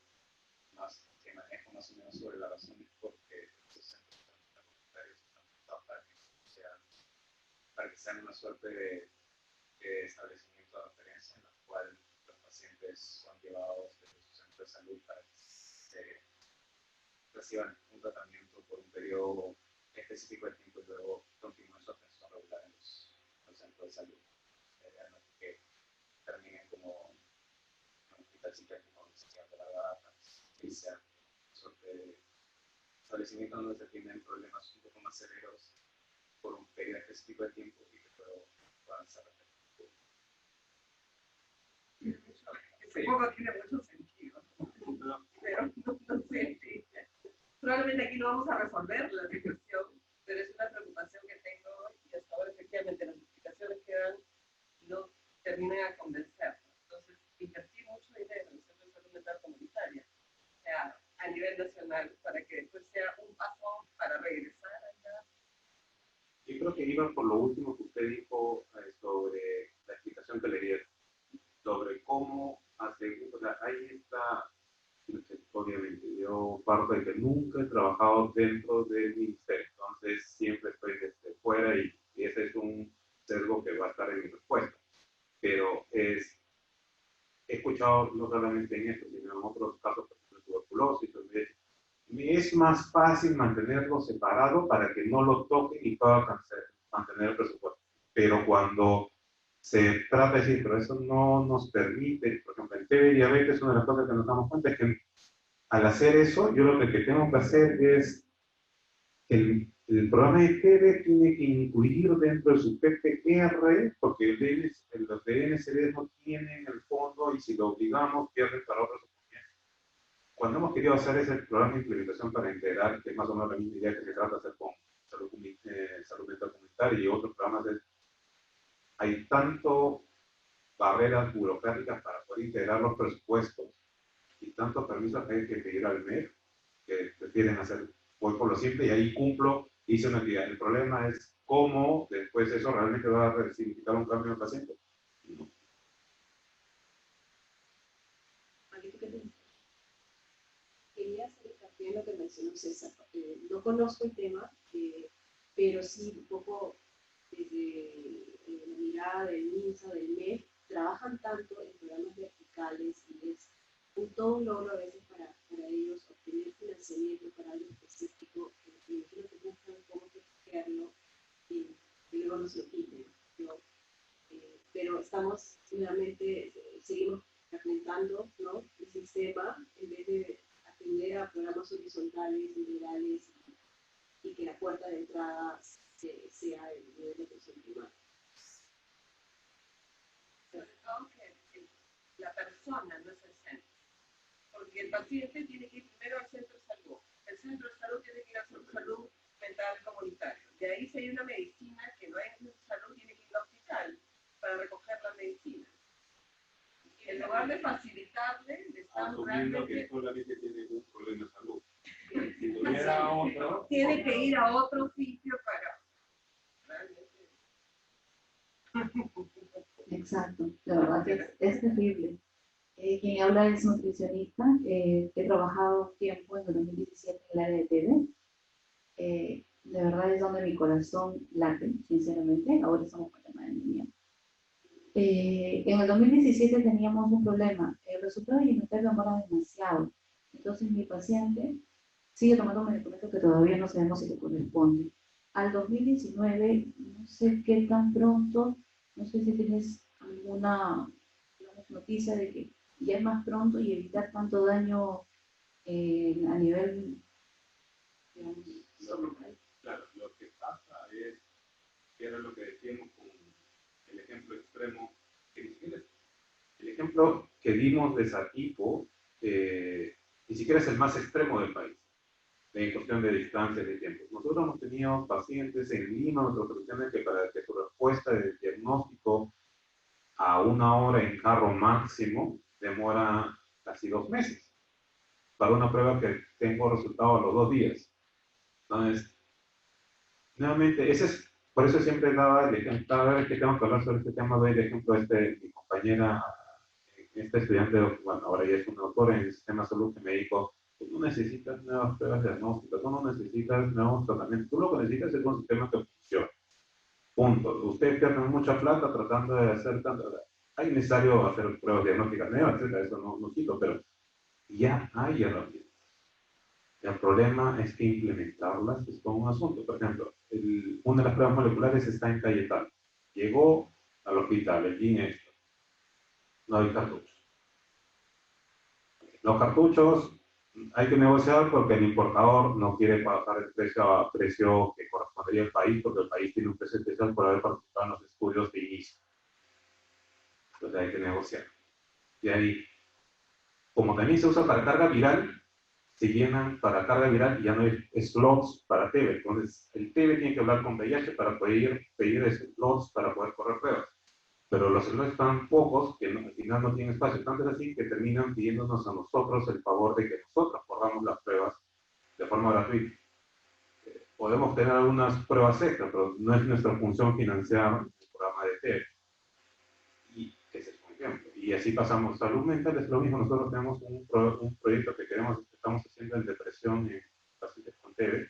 manejo más o menos sobre la razón es porque estos centros comunitarios están pensados para que sean una suerte de establecimiento de referencia en la cual los pacientes son llevados desde su centro de salud para que se reciban un tratamiento por un periodo específico de tiempo y luego continúen su atención regular en los centros de salud. Que terminen como un hospital psiquiátrico donde se queda la que sea una suerte de establecimiento donde se tienen problemas un poco más severos por un periodo específico de tiempo y que luego puedan ser repetidos. Supongo que tiene mucho sentido, pero no sé. Probablemente aquí no vamos a resolver la situación, pero es una preocupación que tengo y hasta ahora efectivamente las explicaciones que dan no terminan a convencer. Entonces, invertir mucho dinero en el Centro de Salud Mental Comunitaria, o sea, a nivel nacional, para que después sea un paso para regresar allá. Yo creo que iba por lo último que usted dijo sobre la explicación que le dieron, sobre cómo hacer, o sea, ahí está, obviamente, yo parto de que nunca he trabajado dentro del ministerio, entonces siempre estoy desde fuera y ese es un sesgo que va a estar en mi respuesta. Pero he escuchado no solamente en esto, sino en otros casos, por ejemplo, de tuberculosis, donde me es más fácil mantenerlo separado para que no lo toquen y pueda mantener el presupuesto. Pero cuando se trata de decir, pero eso no nos permite, por ejemplo, en TV diabetes, una de las cosas que nos damos cuenta es que al hacer eso, yo lo que tengo que hacer es el programa de TV tiene que incluir dentro de su PPR, porque los de NSD no tienen el fondo y si lo obligamos pierden para otros. Cuando hemos querido hacer ese programa de implementación para integrar, que es más o menos la misma idea que se trata de hacer con salud mental comunitaria y otros programas, hay tanto barreras burocráticas para poder integrar los presupuestos y tantos permisos que hay que pedir al MEF que prefieren hacer, voy por lo simple y ahí cumplo, hice una actividad. El problema es cómo después eso realmente va a significar un cambio en el paciente. Quería hacer hincapié en lo que mencionó César. No conozco el tema, pero sí un poco desde la mirada del MINSA, del MEF, trabajan tanto en programas verticales y es todo un logro a veces para ellos obtener financiamiento para algo específico, que imagino que buscan cómo protegerlo y luego nos lo quiten, ¿no? Pero estamos nuevamente, seguimos fragmentando, ¿no?, el sistema en vez de atender a programas horizontales, integrales y que la puerta de entrada sea el nivel de atención primaria. Sobre todo que la persona no es el centro, porque el paciente tiene que ir primero al centro de salud, el centro de salud tiene que ir al centro de salud mental comunitario, de ahí si hay una medicina que no hay en el centro de salud tiene que ir al hospital para recoger la medicina. Y en lugar de facilitarle, le estamos Asumiendo que solamente tiene un problema de salud. Si tuviera otro, tiene que ir a otro sitio para realmente. Exacto, la verdad que es terrible. Quien habla es nutricionista. He trabajado un tiempo en el 2017 en el área de TV. De verdad es donde mi corazón late, sinceramente. Ahora estamos con el tema de anemia. En el 2017 teníamos un problema. El resultado alimentario demora demasiado. Entonces mi paciente sigue tomando un medicamento que todavía no sabemos si le corresponde. Al 2019, no sé qué tan pronto, no sé si tienes alguna, digamos, noticia de que ya es más pronto y evitar tanto daño a nivel, digamos, claro, lo que pasa es, que era lo que decíamos con medimos desatipo, ni siquiera es el más extremo del país, en cuestión de distancias de tiempo. Nosotros hemos tenido pacientes en Lima, metropolitana, que para que su respuesta de diagnóstico a 1 hora en carro máximo demora casi 2 meses, para una prueba que tengo resultado a los 2 días. Entonces, nuevamente, por eso siempre daba el ejemplo, cada vez que tengo que hablar sobre este tema, doy el ejemplo de mi compañera, esta estudiante, bueno, ahora ya es una doctora en el sistema de salud, que me dijo: tú no necesitas nuevas pruebas diagnósticas, tú no necesitas nuevos tratamientos, tú lo que necesitas es un sistema que funcione. Punto. Ustedes pierden mucha plata tratando de hacer tanto. Hay necesario hacer pruebas diagnósticas nuevas, etcétera, eso no quito, pero ya hay herramientas. El problema es que implementarlas es todo un asunto. Por ejemplo, una de las pruebas moleculares está en Cayetano. Llegó al hospital, el GIN esto. No hay cartuchos. Los cartuchos hay que negociar porque el importador no quiere bajar el precio a precio que correspondería al país, porque el país tiene un precio especial por haber participado en los estudios de inicio. Entonces hay que negociar. Y ahí, como también se usa para carga viral, se llenan para carga viral y ya no hay slots para TV. Entonces, el TV tiene que hablar con VIH para poder pedir slots para poder correr pruebas. Pero los slots están pocos que al final no tienen espacio. Tanto es así que terminan pidiéndonos a nosotros el favor de que nosotros corramos las pruebas de forma gratuita. Podemos tener algunas pruebas extra, pero no es nuestra función financiar el programa de TV. Y ese es un ejemplo. Y así pasamos. Salud mental es lo mismo. Nosotros tenemos un proyecto que estamos haciendo en depresión en pacientes con TB.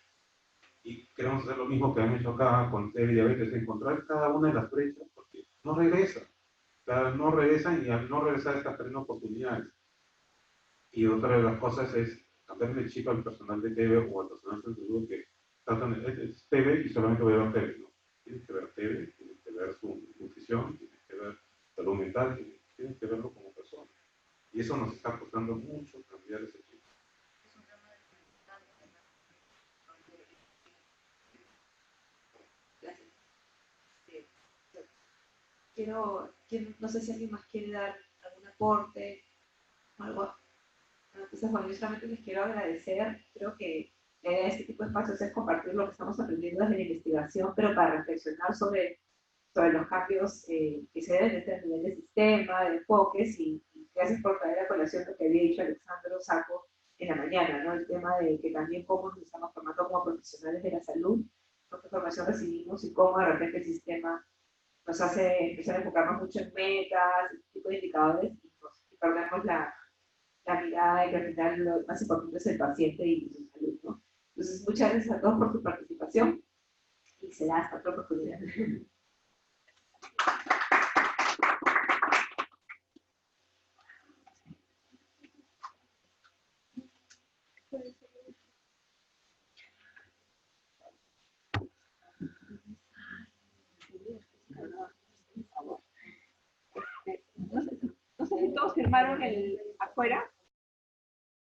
Y queremos hacer lo mismo que han hecho acá con TB y diabetes, encontrar cada una de las brechas, porque no regresan. No regresan, y al no regresar están perdiendo oportunidades. Y otra de las cosas es cambiarle el chip al personal de TB o al personal de salud que tratan de TB y solamente voy a ver TB. No, tienes que ver TB, tienes que ver su nutrición, tienes que ver salud mental, tienes que verlo como persona. Y eso nos está costando mucho cambiar ese chip. No sé si alguien más quiere dar algún aporte o algo. Entonces, bueno, yo solamente les quiero agradecer. Creo que la idea de este tipo de espacios es compartir lo que estamos aprendiendo desde la investigación, pero para reflexionar sobre los cambios que se deben de hacer a nivel de sistema, de enfoques, y gracias por traer a colación lo que había dicho Alexandro Saco en la mañana, ¿no? El tema de que también cómo nos estamos formando como profesionales de la salud, qué formación recibimos y cómo de repente el sistema nos hace empezar a enfocarnos mucho en metas, este tipo de indicadores, y perdemos la mirada de que al final lo más importante es el paciente y su salud, ¿no? Entonces, muchas gracias a todos por su participación y será hasta otra oportunidad. No sé si todos firmaron afuera.